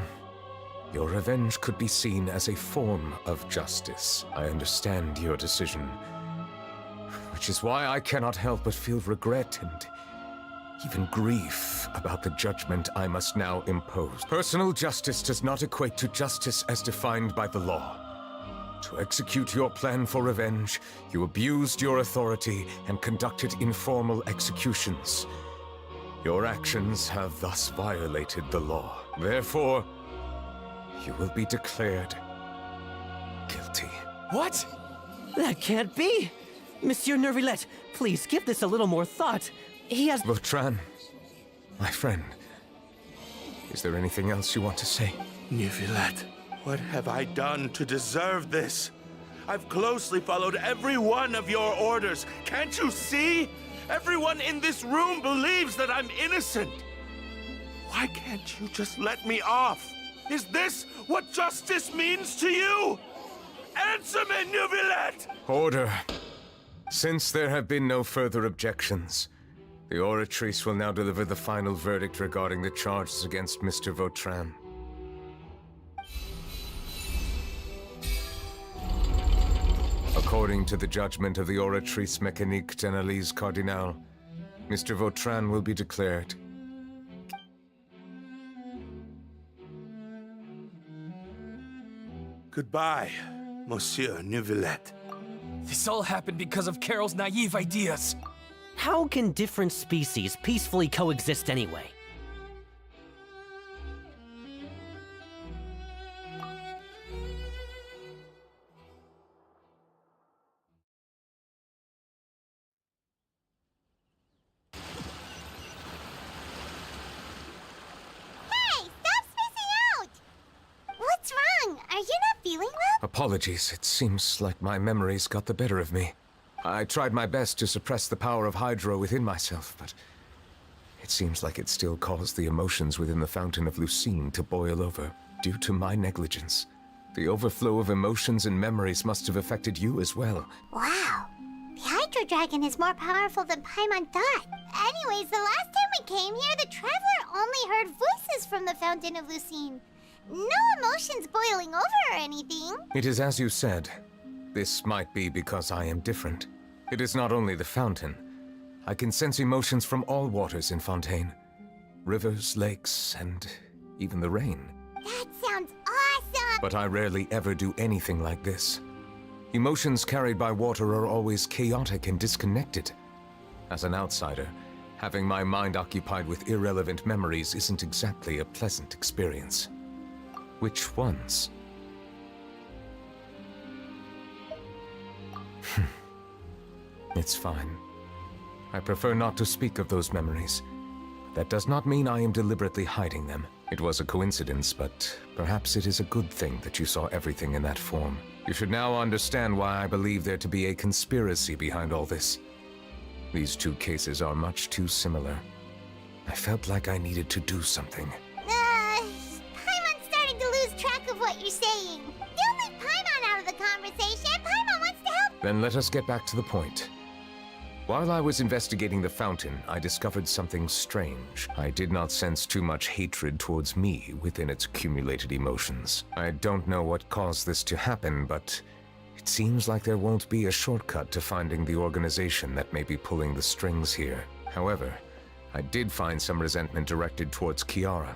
your revenge could be seen as a form of justice. I understand your decision, which is why I cannot help but feel regret and even grief about the judgment I must now impose. Personal justice does not equate to justice as defined by the law. To execute your plan for revenge, you abused your authority and conducted informal executions. Your actions have thus violated the law. Therefore, you will be declared guilty. What? That can't be! Monsieur Neuvillete, please give this a little more thought. He has... Vautrin, my friend, is there anything else you want to say? Neuvillete, what have I done to deserve this? I've closely followed every one of your orders. Can't you see? Everyone in this room believes that I'm innocent. Why can't you just let me off? Is this what justice means to you? Answer me, Neuvillete! Order. Since there have been no further objections, the Oratrice will now deliver the final verdict regarding the charges against Mr. Vautrin. According to the judgment of the Oratrice Mécanique d'Analyse Cardinal, Mr. Vautrin will be declared Goodbye, Monsieur Neuvillete. This all happened because of Carol's naive ideas. How can different species peacefully coexist anyway? What's wrong? Are you not feeling well? Apologies, it seems like my memories got the better of me. I tried my best to suppress the power of Hydro within myself, but it seems like it still caused the emotions within the Fountain of Lucine to boil over, due to my negligence. The overflow of emotions and memories must have affected you as well. Wow. The Hydro Dragon is more powerful than Paimon thought. Anyways, the last time we came here, the Traveler only heard voices from the Fountain of Lucine. No emotions boiling over or anything. It is as you said. This might be because I am different. It is not only the fountain. I can sense emotions from all waters in Fontaine. Rivers, lakes, and even the rain. That sounds awesome! But I rarely ever do anything like this. Emotions carried by water are always chaotic and disconnected. As an outsider, having my mind occupied with irrelevant memories isn't exactly a pleasant experience. Which ones? It's fine. I prefer not to speak of those memories. That does not mean I am deliberately hiding them. It was a coincidence, but perhaps it is a good thing that you saw everything in that form. You should now understand why I believe there to be a conspiracy behind all this. These two cases are much too similar. I felt like I needed to do something. Then let us get back to the point. While I was investigating the fountain, I discovered something strange. I did not sense too much hatred towards me within its accumulated emotions. I don't know what caused this to happen, but it seems like there won't be a shortcut to finding the organization that may be pulling the strings here. However, I did find some resentment directed towards Kiara.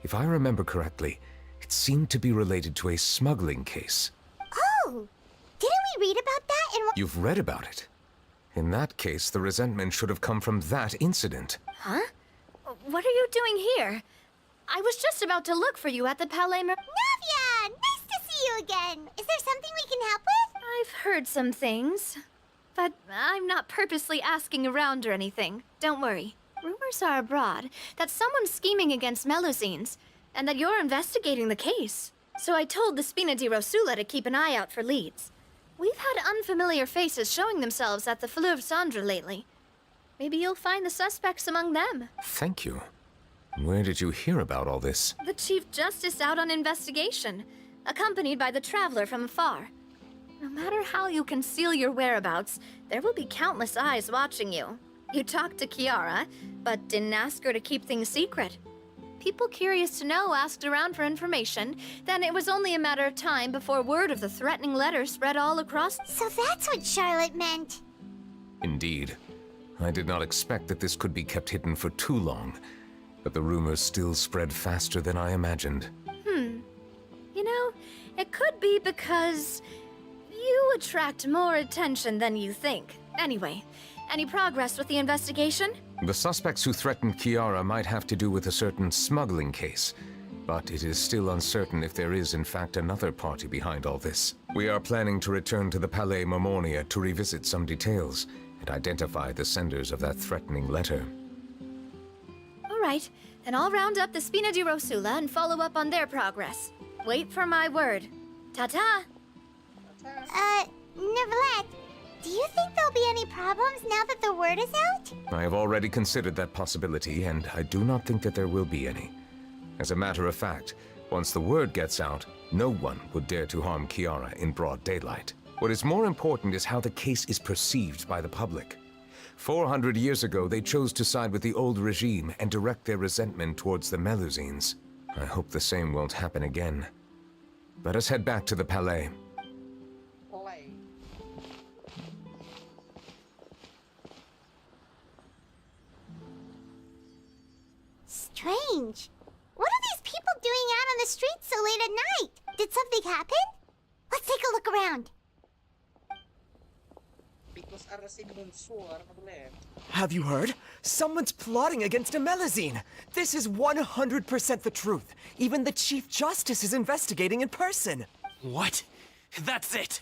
If I remember correctly, it seemed to be related to a smuggling case. Oh! Didn't we read about that in one— You've read about it? In that case, the resentment should have come from that incident. Huh? What are you doing here? I was just about to look for you at the Palais Neuvia! Nice to see you again! Is there something we can help with? I've heard some things, but I'm not purposely asking around or anything. Don't worry. Rumors are abroad that someone's scheming against Melusines, and that you're investigating the case. So I told the Spina di Rosula to keep an eye out for leads. We've had unfamiliar faces showing themselves at the Fleuve Cendre lately. Maybe you'll find the suspects among them. Thank you. Where did you hear about all this? The Chief Justice out on investigation, accompanied by the Traveler from afar. No matter how you conceal your whereabouts, there will be countless eyes watching you. You talked to Kiara, but didn't ask her to keep things secret. People curious to know asked around for information, then it was only a matter of time before word of the threatening letter spread all across. So that's what Charlotte meant. Indeed. I did not expect that this could be kept hidden for too long, but the rumors still spread faster than I imagined. You know, it could be because you attract more attention than you think. Anyway, any progress with the investigation? The suspects who threatened Kiara might have to do with a certain smuggling case, but it is still uncertain if there is in fact another party behind all this. We are planning to return to the Palais Mermonia to revisit some details and identify the senders of that threatening letter. All right, then I'll round up the Spina di Rosula and follow up on their progress. Wait for my word. Ta-ta! Neuvellete, do you think there'll be any problems now that the word is out? I have already considered that possibility, and I do not think that there will be any. As a matter of fact, once the word gets out, no one would dare to harm Kiara in broad daylight. What is more important is how the case is perceived by the public. 400 years ago, they chose to side with the old regime and direct their resentment towards the Melusines. I hope the same won't happen again. Let us head back to the Palais. Strange. What are these people doing out on the streets so late at night? Did something happen? Let's take a look around. Have you heard? Someone's plotting against a Melusine. This is 100% the truth. Even the Chief Justice is investigating in person. What? That's it!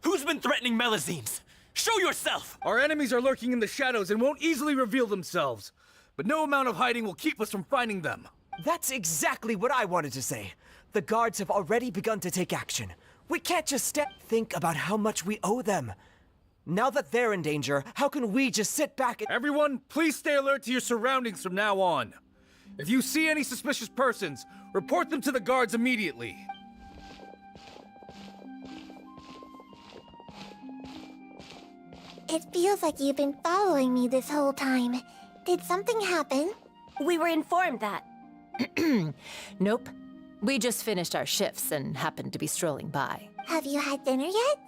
Who's been threatening Melusines? Show yourself! Our enemies are lurking in the shadows and won't easily reveal themselves. But no amount of hiding will keep us from finding them. That's exactly what I wanted to say. The guards have already begun to take action. We can't just think about how much we owe them. Now that they're in danger, how can we just sit back and— Everyone, please stay alert to your surroundings from now on. If you see any suspicious persons, report them to the guards immediately. It feels like you've been following me this whole time. Did something happen? We were informed that. Nope. We just finished our shifts and happened to be strolling by. Have you had dinner yet?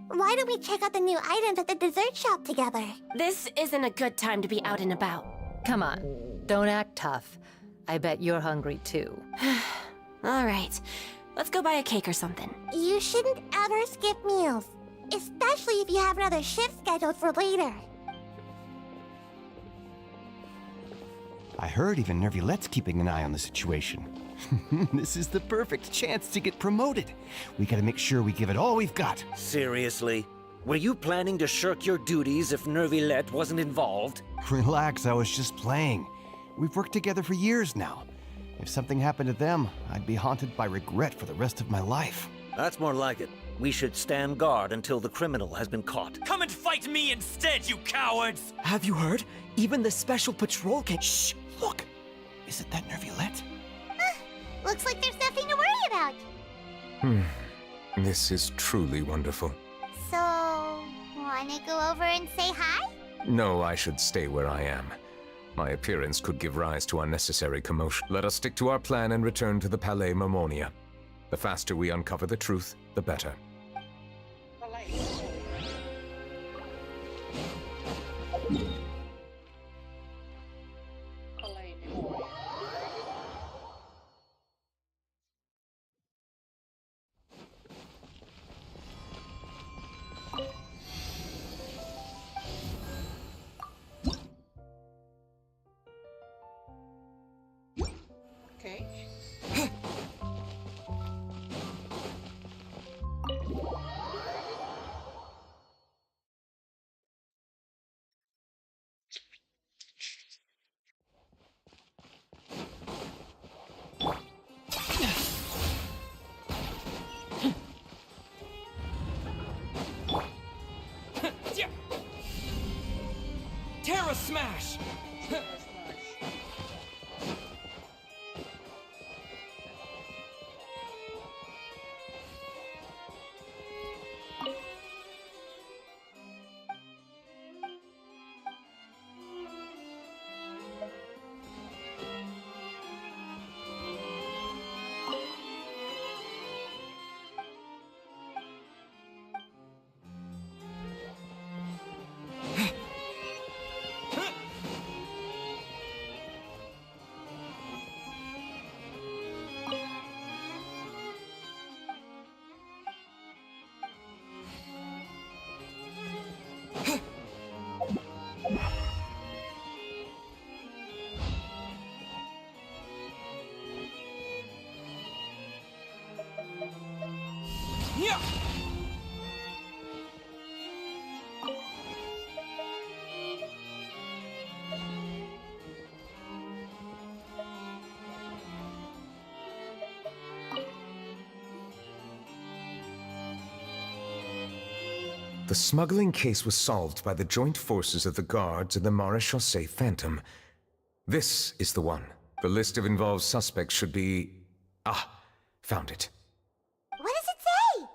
Why don't we check out the new items at the dessert shop together? This isn't a good time to be out and about. Come on, don't act tough. I bet you're hungry too. All right, let's go buy a cake or something. You shouldn't ever skip meals, especially if you have another shift scheduled for later. I heard even Neuvellete's keeping an eye on the situation. This is the perfect chance to get promoted. We gotta make sure we give it all we've got. Seriously? Were you planning to shirk your duties if Neuvellete wasn't involved? Relax, I was just playing. We've worked together for years now. If something happened to them, I'd be haunted by regret for the rest of my life. That's more like it. We should stand guard until the criminal has been caught. Come and fight me instead, you cowards! Have you heard? Even the special patrol can— Shh! Look! Is it that Neuvellete? Looks like there's nothing to worry about. This is truly wonderful. So, Wanna go over and say hi? No, I should stay where I am. My appearance could give rise to unnecessary commotion. Let us stick to our plan and return to the Palais Mermonia. The faster we uncover the truth, the better. Okay. Terra Smash! Yeah! The smuggling case was solved by the joint forces of the guards and the Maréchaussée Phantom. This is the one. The list of involved suspects should be... Ah, found it. What does it say?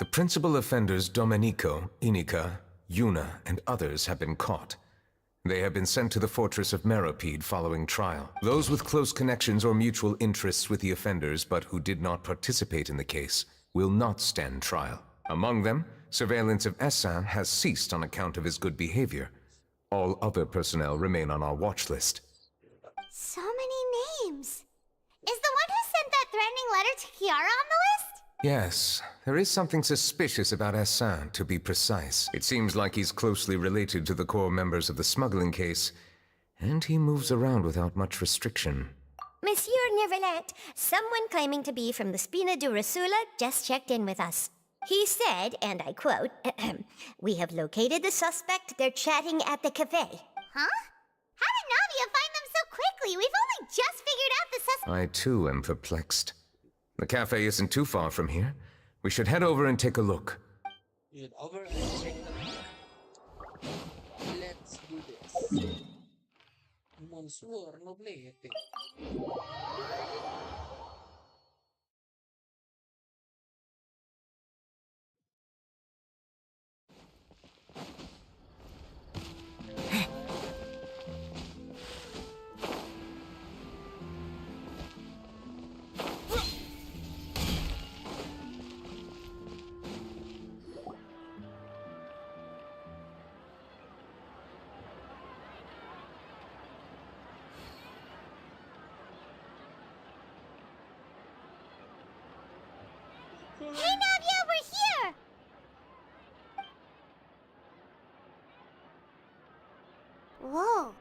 The principal offenders Domenico, Inica, Yuna, and others have been caught. They have been sent to the fortress of Meropide following trial. Those with close connections or mutual interests with the offenders but who did not participate in the case will not stand trial. Among them, surveillance of Essin has ceased on account of his good behavior. All other personnel remain on our watch list. So many names. Is the one who sent that threatening letter to Kiara on the list? Yes, there is something suspicious about Essin, to be precise. It seems like he's closely related to the core members of the smuggling case, and he moves around without much restriction. Monsieur Neuvellete, someone claiming to be from the Spina di Rosula just checked in with us. He said, and I quote, "We have located the suspect. They're chatting at the cafe." Huh? How did Navia find them so quickly? We've only just figured out the suspect. I too am perplexed. The cafe isn't too far from here. We should head over and take a look. You over and check them. Let's do this. Monsieur Neuvellete. Hey Navia, we're here! Whoa.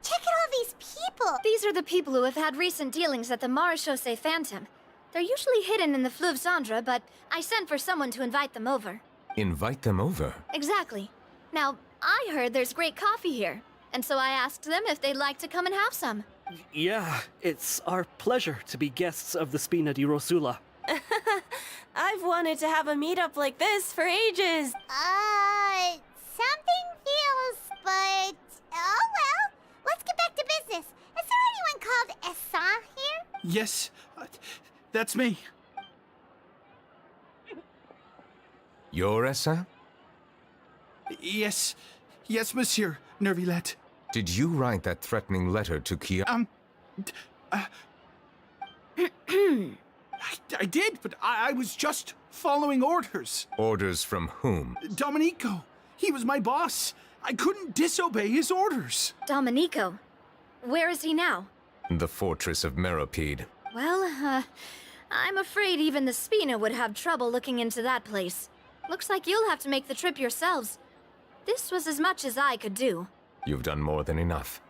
Check out all these people! These are the people who have had recent dealings at the Maréchaussée Phantom. They're usually hidden in the Fleuve Cendre, but I sent for someone to invite them over. Invite them over? Exactly. Now, I heard there's great coffee here, and so I asked them if they'd like to come and have some. Yeah, it's our pleasure to be guests of the Spina di Rosula. I've wanted to have a meetup like this for ages. Something feels, but... Oh well, let's get back to business. Is there anyone called Essin here? Yes, that's me. You're Essin? Yes. Yes, Monsieur Neuvellete. Did you write that threatening letter to Kia? I did, but I was just following orders. Orders from whom? Domenico. He was my boss. I couldn't disobey his orders. Domenico. Where is he now? The fortress of Meropide. Well, I'm afraid even the Spina would have trouble looking into that place. Looks like you'll have to make the trip yourselves. This was as much as I could do. You've done more than enough.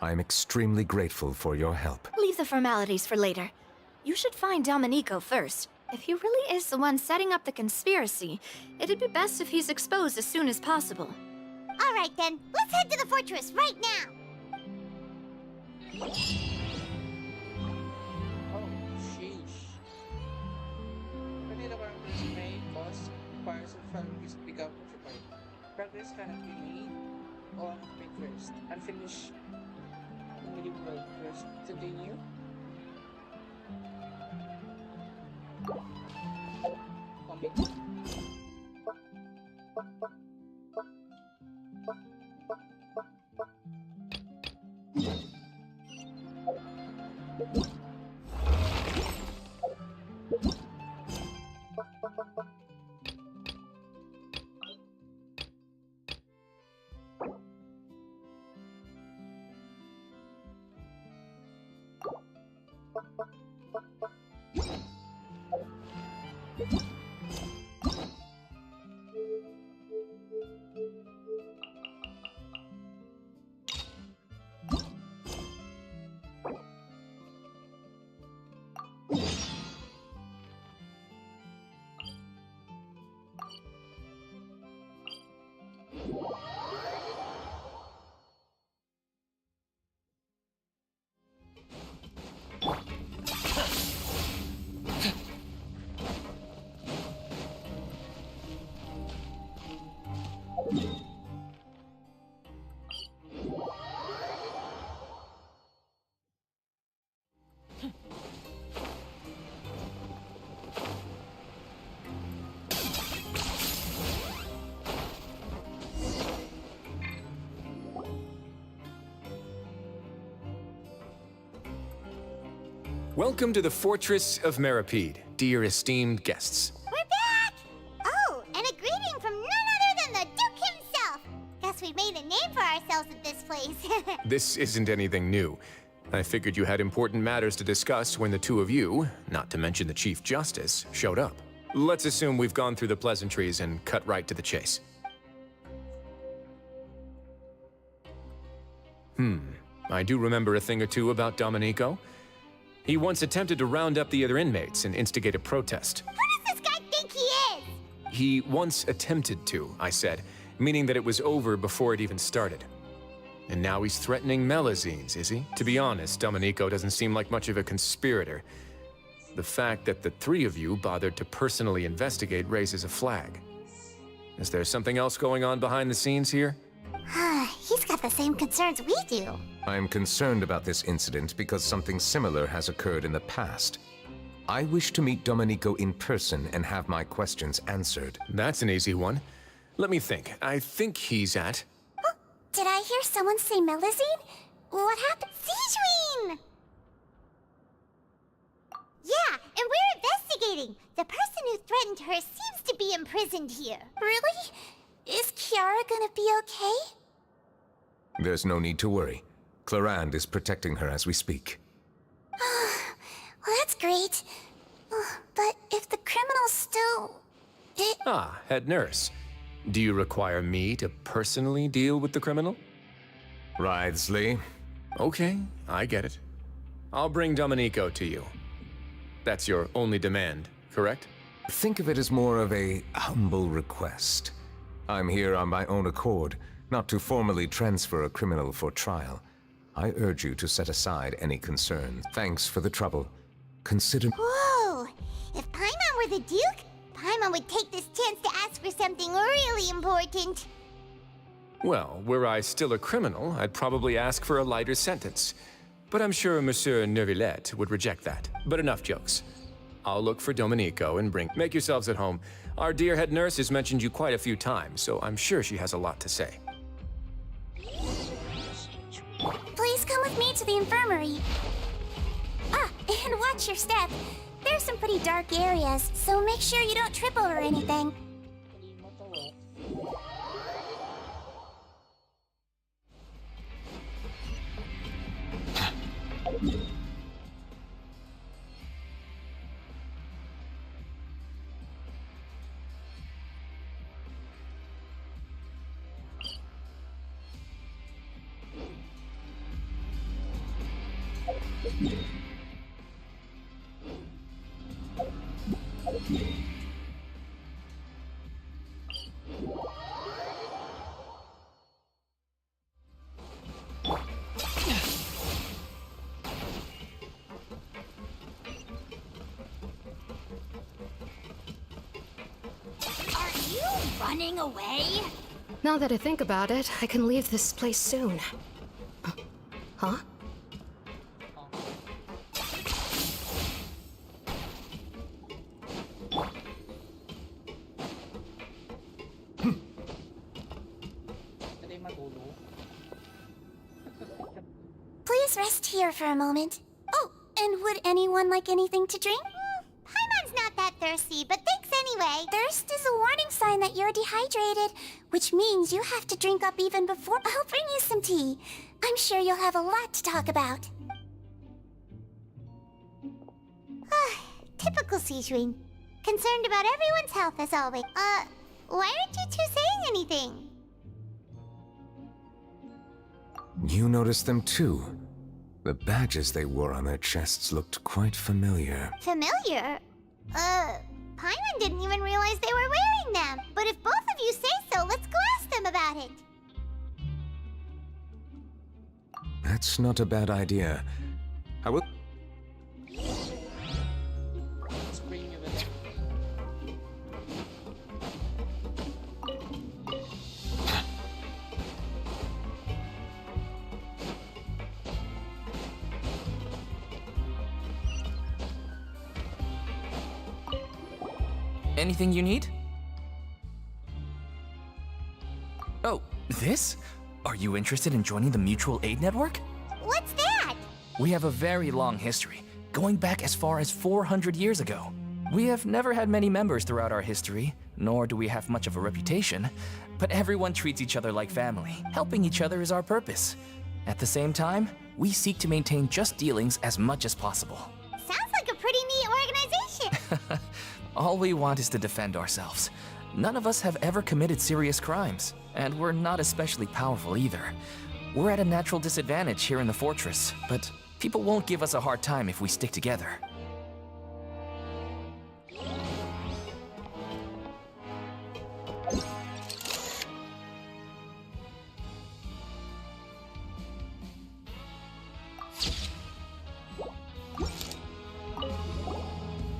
I am extremely grateful for your help. Leave the formalities for later. You should find Domenico first. If he really is the one setting up the conspiracy, it'd be best if he's exposed as soon as possible. All right then, let's head to the fortress right now. Oh, sheesh. Kanina progress may cause fires of families become occupied. Progress cannot be made on first. Unfinished medieval first. Continue. Comic. Welcome to the Fortress of Meropide, dear esteemed guests. We're back! Oh, and a greeting from none other than the Duke himself. Guess we've made a name for ourselves at this place. This isn't anything new. I figured you had important matters to discuss when the two of you, not to mention the Chief Justice, showed up. Let's assume we've gone through the pleasantries and cut right to the chase. I do remember a thing or two about Domenico. He once attempted to round up the other inmates and instigate a protest. Who does this guy think he is? He once attempted to, I said, meaning that it was over before it even started. And now he's threatening Melazines, is he? To be honest, Domenico doesn't seem like much of a conspirator. The fact that the three of you bothered to personally investigate raises a flag. Is there something else going on behind the scenes here? He's got the same concerns we do. I am concerned about this incident because something similar has occurred in the past. I wish to meet Domenico in person and have my questions answered. That's an easy one. Let me think. I think he's at... Oh, did I hear someone say Melazine? What happened? Sigewin! Yeah, and we're investigating. The person who threatened her seems to be imprisoned here. Really? Is Kiara gonna be okay? There's no need to worry. Clarande is protecting her as we speak. Well, that's great. But if the criminal's still... Head nurse. Do you require me to personally deal with the criminal? Wriothesley. Okay, I get it. I'll bring Domenico to you. That's your only demand, correct? Think of it as more of a humble request. I'm here on my own accord, not to formally transfer a criminal for trial. I urge you to set aside any concerns. Thanks for the trouble. Consider... Whoa! If Paimon were the Duke, Paimon would take this chance to ask for something really important. Well, were I still a criminal, I'd probably ask for a lighter sentence. But I'm sure Monsieur Neuvellete would reject that. But enough jokes. I'll look for Domenico and make yourselves at home. Our dear head nurse has mentioned you quite a few times, so I'm sure she has a lot to say. Please come with me to the infirmary. Ah, and watch your step. There's some pretty dark areas, so make sure you don't trip over anything. Running away? Now that I think about it, I can leave this place soon. Huh? Please rest here for a moment. Oh, and would anyone like anything to drink? Paimon's not that thirsty, but thanks anyway. Thirst is a warning sign that you're dehydrated, which means you have to drink up even before. I'll bring you some tea. I'm sure you'll have a lot to talk about. Typical Sijun. Concerned about everyone's health as always. Why aren't you two saying anything? You noticed them too. The badges they wore on their chests looked quite familiar. Familiar? Paimon didn't even realize they were wearing them. But if both of you say so, let's go ask them about it. That's not a bad idea. I will... Anything you need? Oh, this? Are you interested in joining the Mutual Aid Network? What's that? We have a very long history, going back as far as 400 years ago. We have never had many members throughout our history, nor do we have much of a reputation, but everyone treats each other like family. Helping each other is our purpose. At the same time, we seek to maintain just dealings as much as possible. Sounds like a pretty neat organization. All we want is to defend ourselves. None of us have ever committed serious crimes, and we're not especially powerful either. We're at a natural disadvantage here in the fortress, but people won't give us a hard time if we stick together.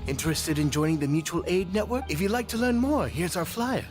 Interested in joining the Mutual Aid Network? If you'd like to learn more, here's our flyer.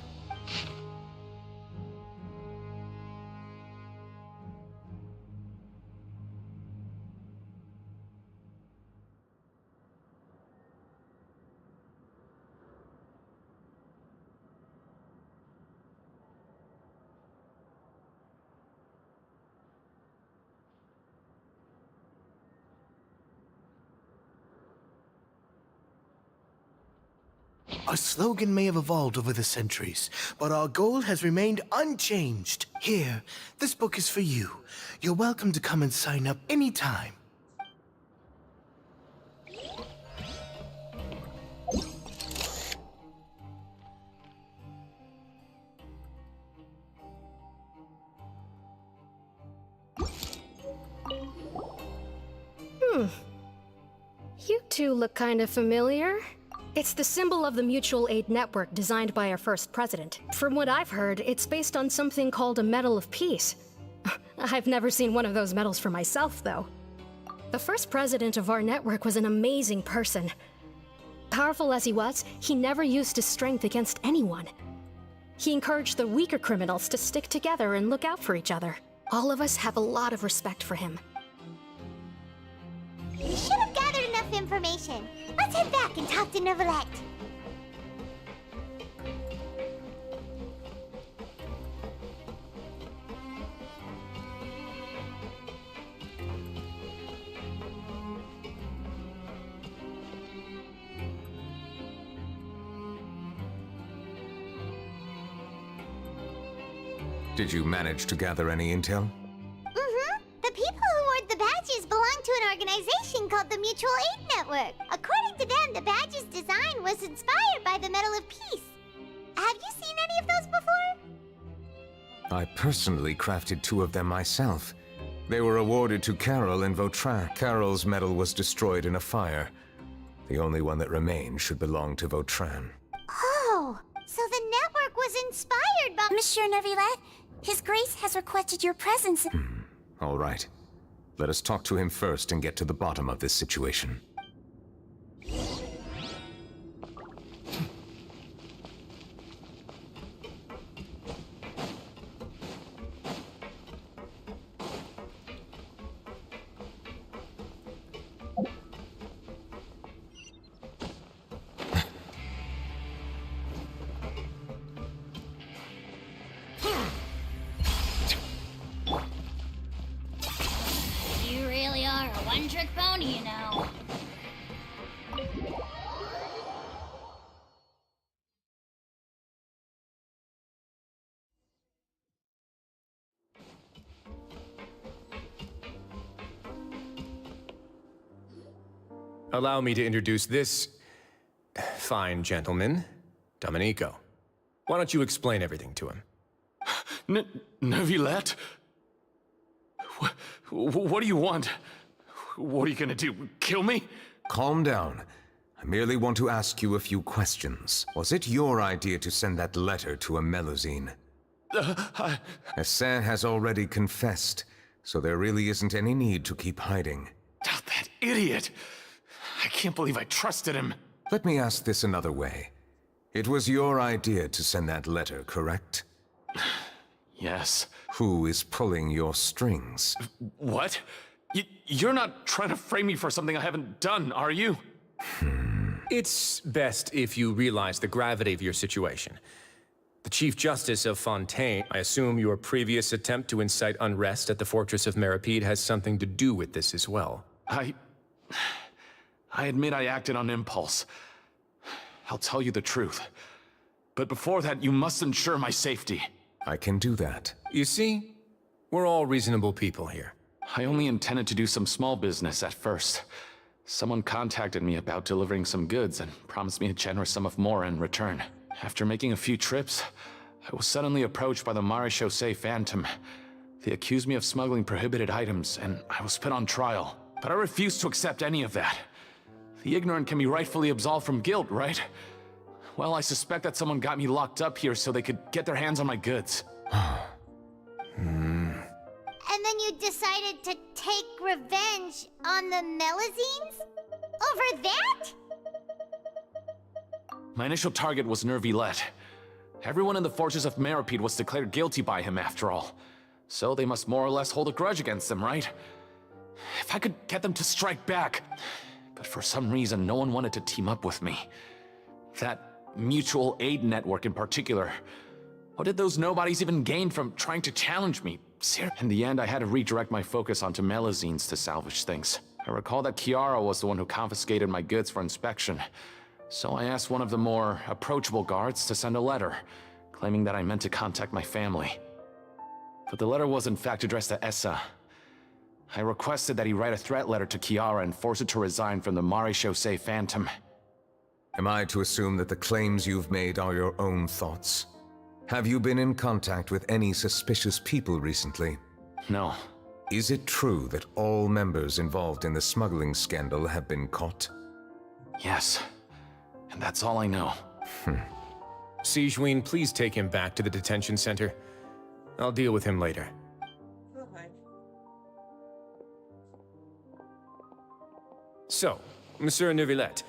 Our slogan may have evolved over the centuries, but our goal has remained unchanged. Here, this book is for you. You're welcome to come and sign up anytime. You two look kind of familiar. It's the symbol of the Mutual Aid Network designed by our first president. From what I've heard, it's based on something called a Medal of Peace. I've never seen one of those medals for myself, though. The first president of our network was an amazing person. Powerful as he was, he never used his strength against anyone. He encouraged the weaker criminals to stick together and look out for each other. All of us have a lot of respect for him. We should have gathered enough information. Let's head back and talk to Neuvellete. Did you manage to gather any intel? Mm-hmm. The people who wore the badges belong to an organization called the Mutual Aid Network. According to them, the badge's design was inspired by the Medal of Peace. Have you seen any of those before? I personally crafted 2 of them myself. They were awarded to Carol and Vautrin. Carol's medal was destroyed in a fire. The only one that remained should belong to Vautrin. Oh, so the network was inspired by... Monsieur Neuvellete, His Grace has requested your presence. All right. Let us talk to him first and get to the bottom of this situation. You really are a one-trick pony, you know. Allow me to introduce this fine gentleman, Domenico. Why don't you explain everything to him? Neuvellete? What do you want? What are you gonna do? Kill me? Calm down. I merely want to ask you a few questions. Was it your idea to send that letter to a Melusine? Hassan has already confessed, so there really isn't any need to keep hiding. That idiot! I can't believe I trusted him. Let me ask this another way. It was your idea to send that letter, correct? Yes. Who is pulling your strings? What? You're not trying to frame me for something I haven't done, are you? It's best if you realize the gravity of your situation. The Chief Justice of Fontaine, I assume your previous attempt to incite unrest at the Fortress of Meripede has something to do with this as well. I admit I acted on impulse. I'll tell you the truth. But before that, you must ensure my safety. I can do that. You see, we're all reasonable people here. I only intended to do some small business at first. Someone contacted me about delivering some goods and promised me a generous sum of more in return. After making a few trips, I was suddenly approached by the Marechaussee Phantom. They accused me of smuggling prohibited items, and I was put on trial. But I refused to accept any of that. The ignorant can be rightfully absolved from guilt, right? Well, I suspect that someone got me locked up here so they could get their hands on my goods. And then you decided to take revenge on the Melusines? Over that? My initial target was Neuvellete. Everyone in the Fortress of Meripede was declared guilty by him after all. So they must more or less hold a grudge against them, right? If I could get them to strike back. But for some reason, no one wanted to team up with me. That mutual aid network in particular. What did those nobodies even gain from trying to challenge me? In the end, I had to redirect my focus onto Melusines to salvage things. I recall that Chiara was the one who confiscated my goods for inspection. So I asked one of the more approachable guards to send a letter, claiming that I meant to contact my family. But the letter was in fact addressed to Essa. I requested that he write a threat letter to Chiara and force her to resign from the Marechaussee Phantom. Am I to assume that the claims you've made are your own thoughts? Have you been in contact with any suspicious people recently? No. Is it true that all members involved in the smuggling scandal have been caught? Yes. And that's all I know. Sigewinne, please take him back to the detention center. I'll deal with him later. So, Monsieur Neuvellete,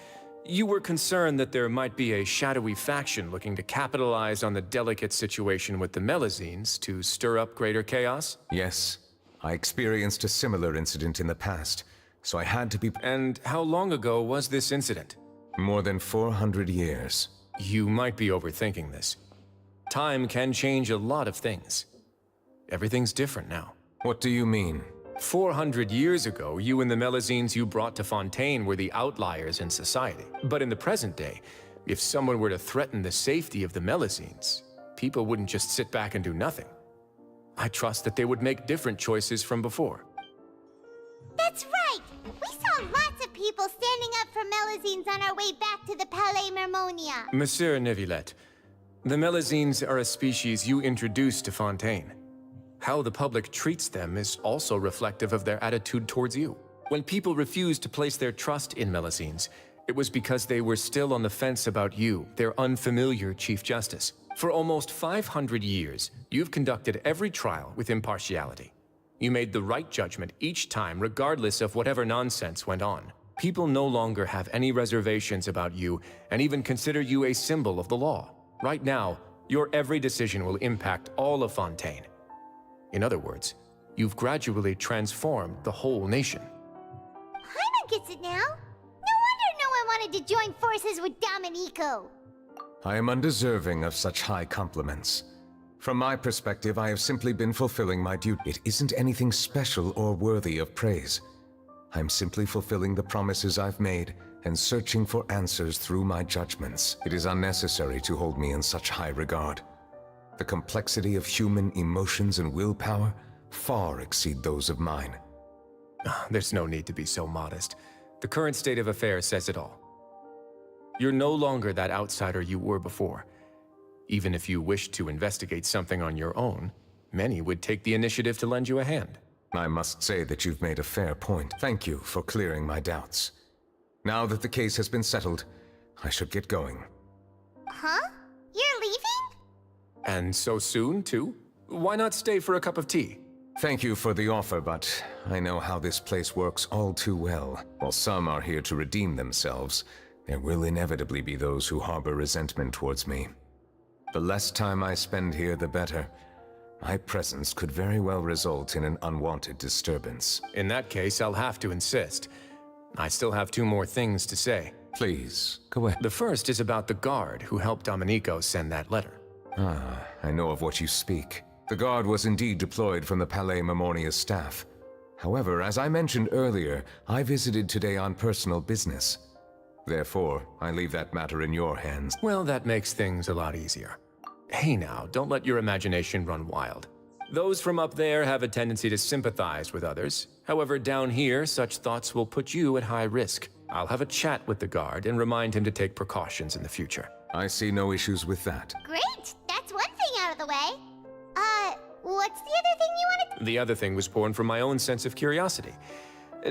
you were concerned that there might be a shadowy faction looking to capitalize on the delicate situation with the Melusines to stir up greater chaos? Yes. I experienced a similar incident in the past. so I had to be... And how long ago was this incident? More than 400 years. You might be overthinking this. Time can change a lot of things. Everything's different now. What do you mean? 400 years ago, you and the Melazines you brought to Fontaine were the outliers in society. But in the present day, if someone were to threaten the safety of the Melazines, people wouldn't just sit back and do nothing. I trust that they would make different choices from before. That's right! We saw lots of people standing up for Melazines on our way back to the Palais Mermonia. Monsieur Neuvellete, the Melazines are a species you introduced to Fontaine. How the public treats them is also reflective of their attitude towards you. When people refused to place their trust in Melazines, it was because they were still on the fence about you, their unfamiliar Chief Justice. For almost 500 years, you've conducted every trial with impartiality. You made the right judgment each time, regardless of whatever nonsense went on. People no longer have any reservations about you and even consider you a symbol of the law. Right now, your every decision will impact all of Fontaine. In other words, you've gradually transformed the whole nation. Paimon gets it now. No wonder no one wanted to join forces with Domenico. I am undeserving of such high compliments. From my perspective, I have simply been fulfilling my duty. It isn't anything special or worthy of praise. I'm simply fulfilling the promises I've made and searching for answers through my judgments. It is unnecessary to hold me in such high regard. The complexity of human emotions and willpower far exceed those of mine. There's no need to be so modest. The current state of affairs says it all. You're no longer that outsider you were before. Even if you wished to investigate something on your own, many would take the initiative to lend you a hand. I must say that you've made a fair point. Thank you for clearing my doubts. Now that the case has been settled, I should get going. Huh? You're leaving? And so soon, too? Why not stay for a cup of tea? Thank you for the offer, but I know how this place works all too well. While some are here to redeem themselves, there will inevitably be those who harbor resentment towards me. The less time I spend here, the better. My presence could very well result in an unwanted disturbance. In that case, I'll have to insist. I still have 2 more things to say. Please, go ahead. The first is about the guard who helped Domenico send that letter. Ah, I know of what you speak. The guard was indeed deployed from the Palais Mermonia's staff. However, as I mentioned earlier, I visited today on personal business. Therefore, I leave that matter in your hands. Well, that makes things a lot easier. Hey now, don't let your imagination run wild. Those from up there have a tendency to sympathize with others. However, down here, such thoughts will put you at high risk. I'll have a chat with the guard and remind him to take precautions in the future. I see no issues with that. Great! That's one thing out of the way. What's the other thing you wanted? The other thing was born from my own sense of curiosity.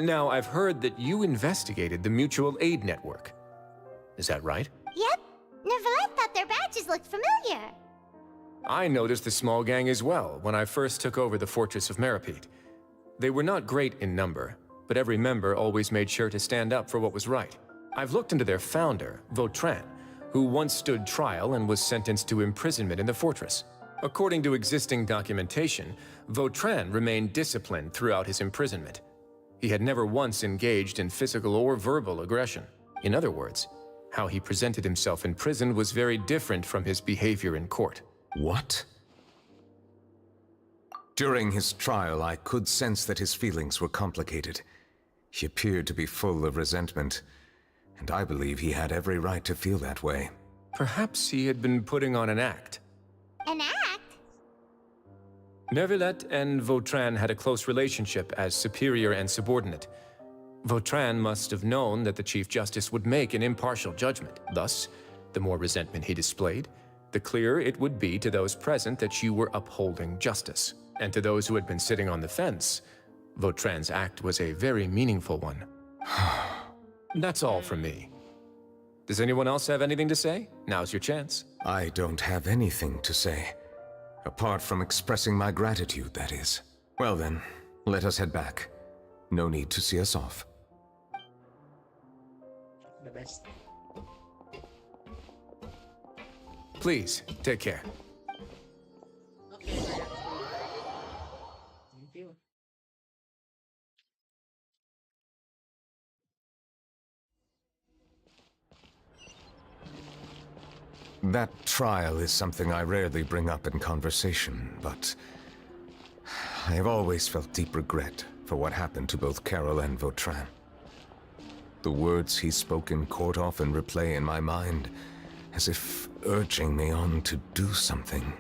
Now, I've heard that you investigated the mutual aid network. Is that right? Yep. Neuvellete thought their badges looked familiar. I noticed the small gang as well when I first took over the Fortress of Meripede. They were not great in number, but every member always made sure to stand up for what was right. I've looked into their founder, Vautrin, who once stood trial and was sentenced to imprisonment in the fortress. According to existing documentation, Vautrin remained disciplined throughout his imprisonment. He had never once engaged in physical or verbal aggression. In other words, how he presented himself in prison was very different from his behavior in court. What? During his trial, I could sense that his feelings were complicated. He appeared to be full of resentment, and I believe he had every right to feel that way. Perhaps he had been putting on an act. An act? Neuvellete and Vautrin had a close relationship as superior and subordinate. Vautrin must have known that the Chief Justice would make an impartial judgment. Thus, the more resentment he displayed, the clearer it would be to those present that you were upholding justice. And to those who had been sitting on the fence, Vautrin's act was a very meaningful one. That's all from me. Does anyone else have anything to say? Now's your chance. I don't have anything to say. Apart from expressing my gratitude, that is. Well then, let us head back. No need to see us off. The best. Please, take care. That trial is something I rarely bring up in conversation, but I have always felt deep regret for what happened to both Carol and Vautrin. The words he spoke in court often replay in my mind, as if urging me on to do something.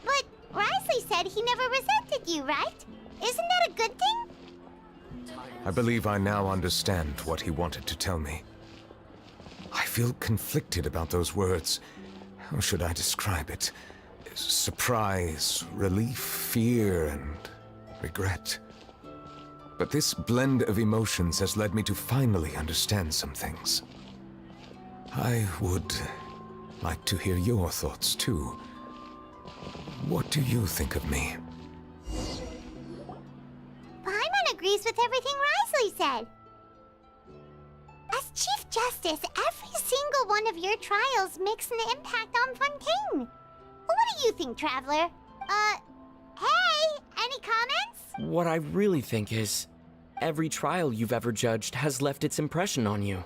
But Risley said he never resented you, right? Isn't that a good thing? I believe I now understand what he wanted to tell me. I feel conflicted about those words. How should I describe it? Surprise, relief, fear, and regret. But this blend of emotions has led me to finally understand some things. I would like to hear your thoughts, too. What do you think of me? Paimon agrees with everything Risley said. As Chief Justice, every single one of your trials makes an impact on Fontaine. What do you think, Traveler? Hey, any comments? What I really think is, every trial you've ever judged has left its impression on you.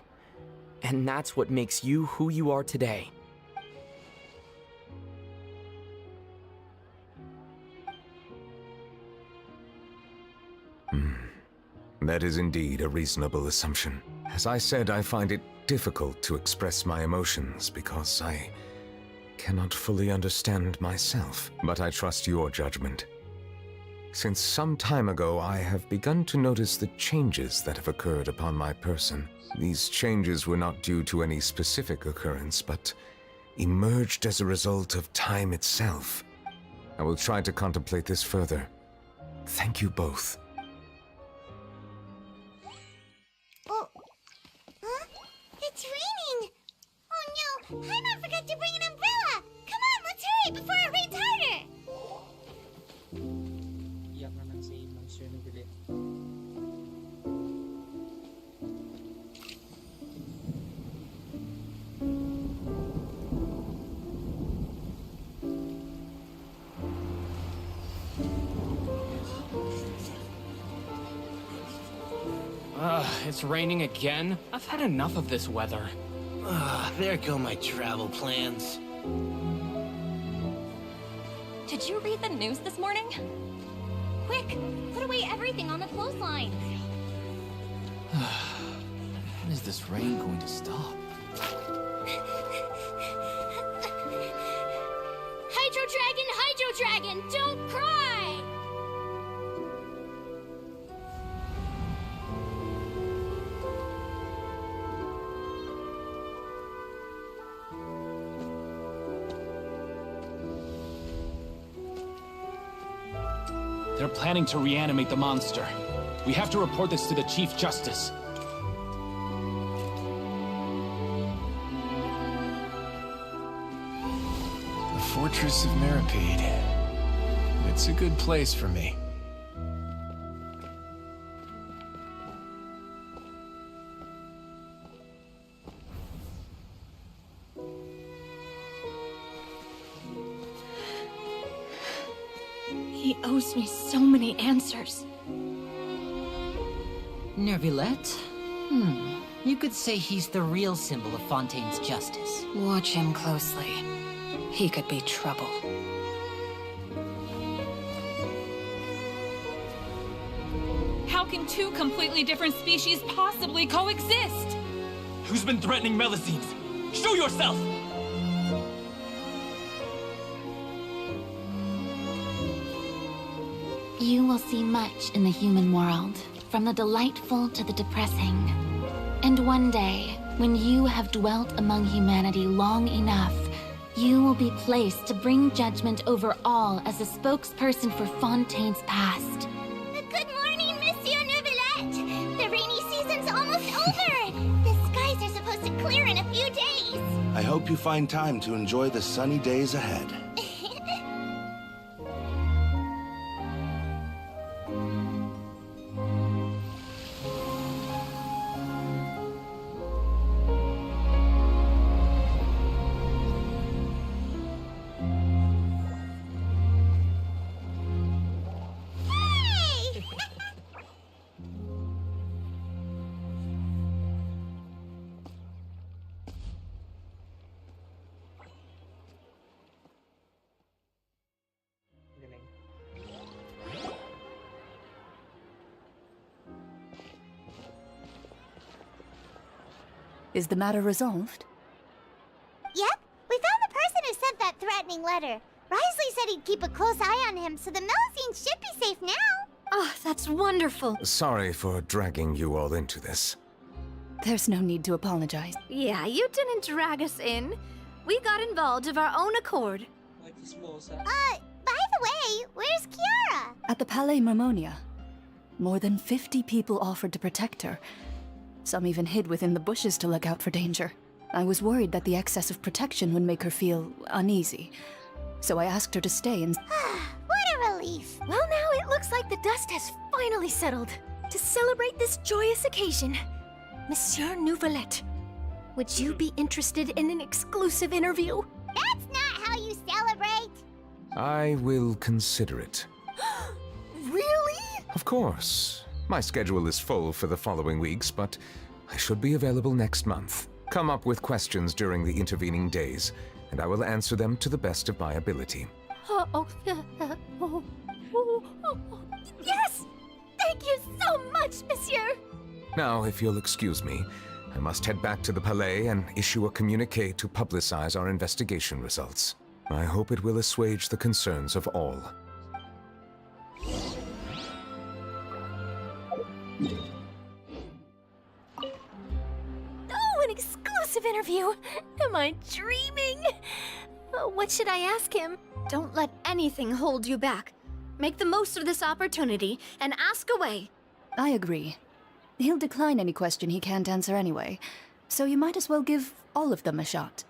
And that's what makes you who you are today. That is indeed a reasonable assumption. As I said, I find it difficult to express my emotions because I cannot fully understand myself, but I trust your judgment. Since some time ago, I have begun to notice the changes that have occurred upon my person. These changes were not due to any specific occurrence, but emerged as a result of time itself. I will try to contemplate this further. Thank you both. Oh, huh? It's raining! Oh no, Paimon forgot to bring an umbrella! Come on, let's hurry before it rains harder! Iyak naman si Monsieur Neuvellete. It's raining again? I've had enough of this weather. There go my travel plans. Did you read the news this morning? Quick, put away everything on the clothesline. When is this rain going to stop? Hydro Dragon, don't cry! They're planning to reanimate the monster. We have to report this to the Chief Justice. The Fortress of Meripede. It's a good place for me. He owes me so many answers. Neuvellete? You could say he's the real symbol of Fontaine's justice. Watch him closely. He could be trouble. How can two completely different species possibly coexist? Who's been threatening Melusines? Show yourself! You will see much in the human world, from the delightful to the depressing. And one day, when you have dwelt among humanity long enough, you will be placed to bring judgment over all as a spokesperson for Fontaine's past. Good morning, Monsieur Neuvellete! The rainy season's almost over! The skies are supposed to clear in a few days! I hope you find time to enjoy the sunny days ahead. Is the matter resolved? Yep, we found the person who sent that threatening letter. Risley said he'd keep a close eye on him, so the Melusines should be safe now. Oh, that's wonderful. Sorry for dragging you all into this. There's no need to apologize. Yeah, you didn't drag us in. We got involved of our own accord. By the way, where's Kiara? At the Palais Marmonia, more than 50 people offered to protect her. Some even hid within the bushes to look out for danger. I was worried that the excess of protection would make her feel uneasy. So I asked her to stay and... What a relief. Well, now it looks like the dust has finally settled. To celebrate this joyous occasion, Monsieur Neuvellete, would you be interested in an exclusive interview? That's not how you celebrate. I will consider it. Really? Of course. My schedule is full for the following weeks, but I should be available next month. Come up with questions during the intervening days, and I will answer them to the best of my ability. Yes! Thank you so much, Monsieur! Now, if you'll excuse me, I must head back to the Palais and issue a communique to publicize our investigation results. I hope it will assuage the concerns of all. Oh, an exclusive interview! Am I dreaming? What should I ask him? Don't let anything hold you back. Make the most of this opportunity and ask away. I agree. He'll decline any question he can't answer anyway, so you might as well give all of them a shot.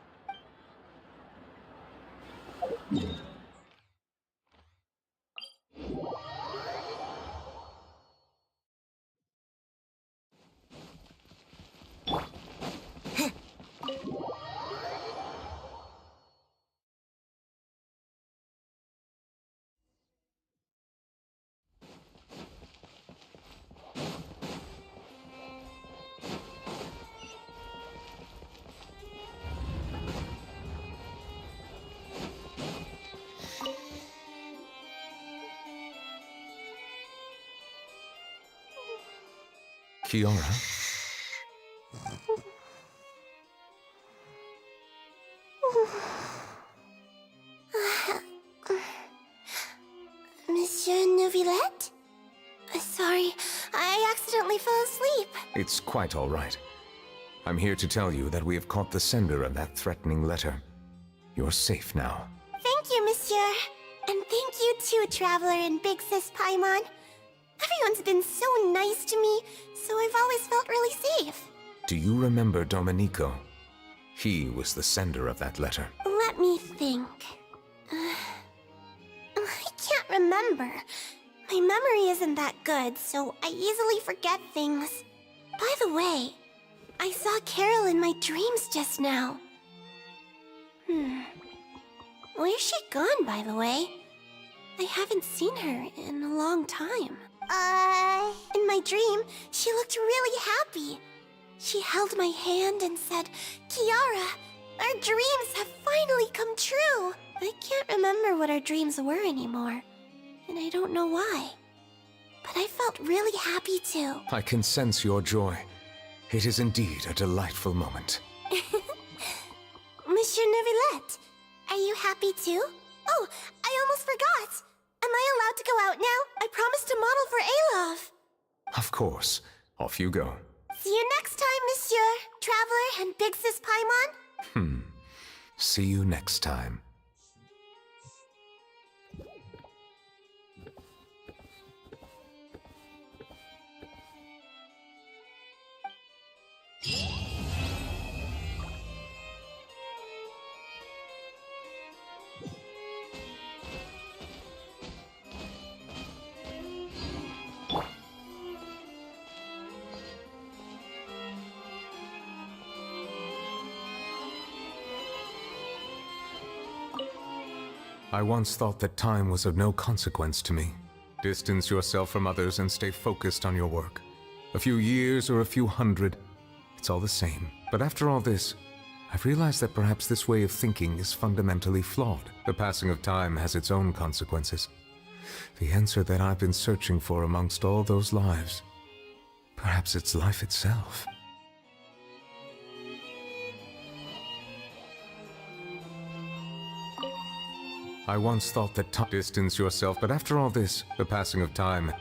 Kiara? Monsieur Neuvellete? Sorry, I accidentally fell asleep. It's quite all right. I'm here to tell you that we have caught the sender of that threatening letter. You're safe now. Thank you, Monsieur. And thank you too, Traveler and Big Sis Paimon. Everyone's been so nice to me, so I've always felt really safe. Do you remember Domenico? He was the sender of that letter. Let me think. I can't remember. My memory isn't that good, so I easily forget things. By the way, I saw Carol in my dreams just now. Where's she gone, by the way? I haven't seen her in a long time. In my dream, she looked really happy. She held my hand and said, "Kiara, our dreams have finally come true." I can't remember what our dreams were anymore, and I don't know why. But I felt really happy too. I can sense your joy. It is indeed a delightful moment. Monsieur Neuvellete, are you happy too? Oh, I almost forgot. Am I allowed to go out now? I promised to model for Alov. Of course. Off you go. See you next time, Monsieur, Traveler, and Big Sis Paimon. See you next time. I once thought that time was of no consequence to me. Distance yourself from others and stay focused on your work. A few years or a few hundred, it's all the same. But after all this, I've realized that perhaps this way of thinking is fundamentally flawed. The passing of time has its own consequences. The answer that I've been searching for amongst all those lives, perhaps it's life itself. I once thought that distance yourself, but after all this, the passing of time,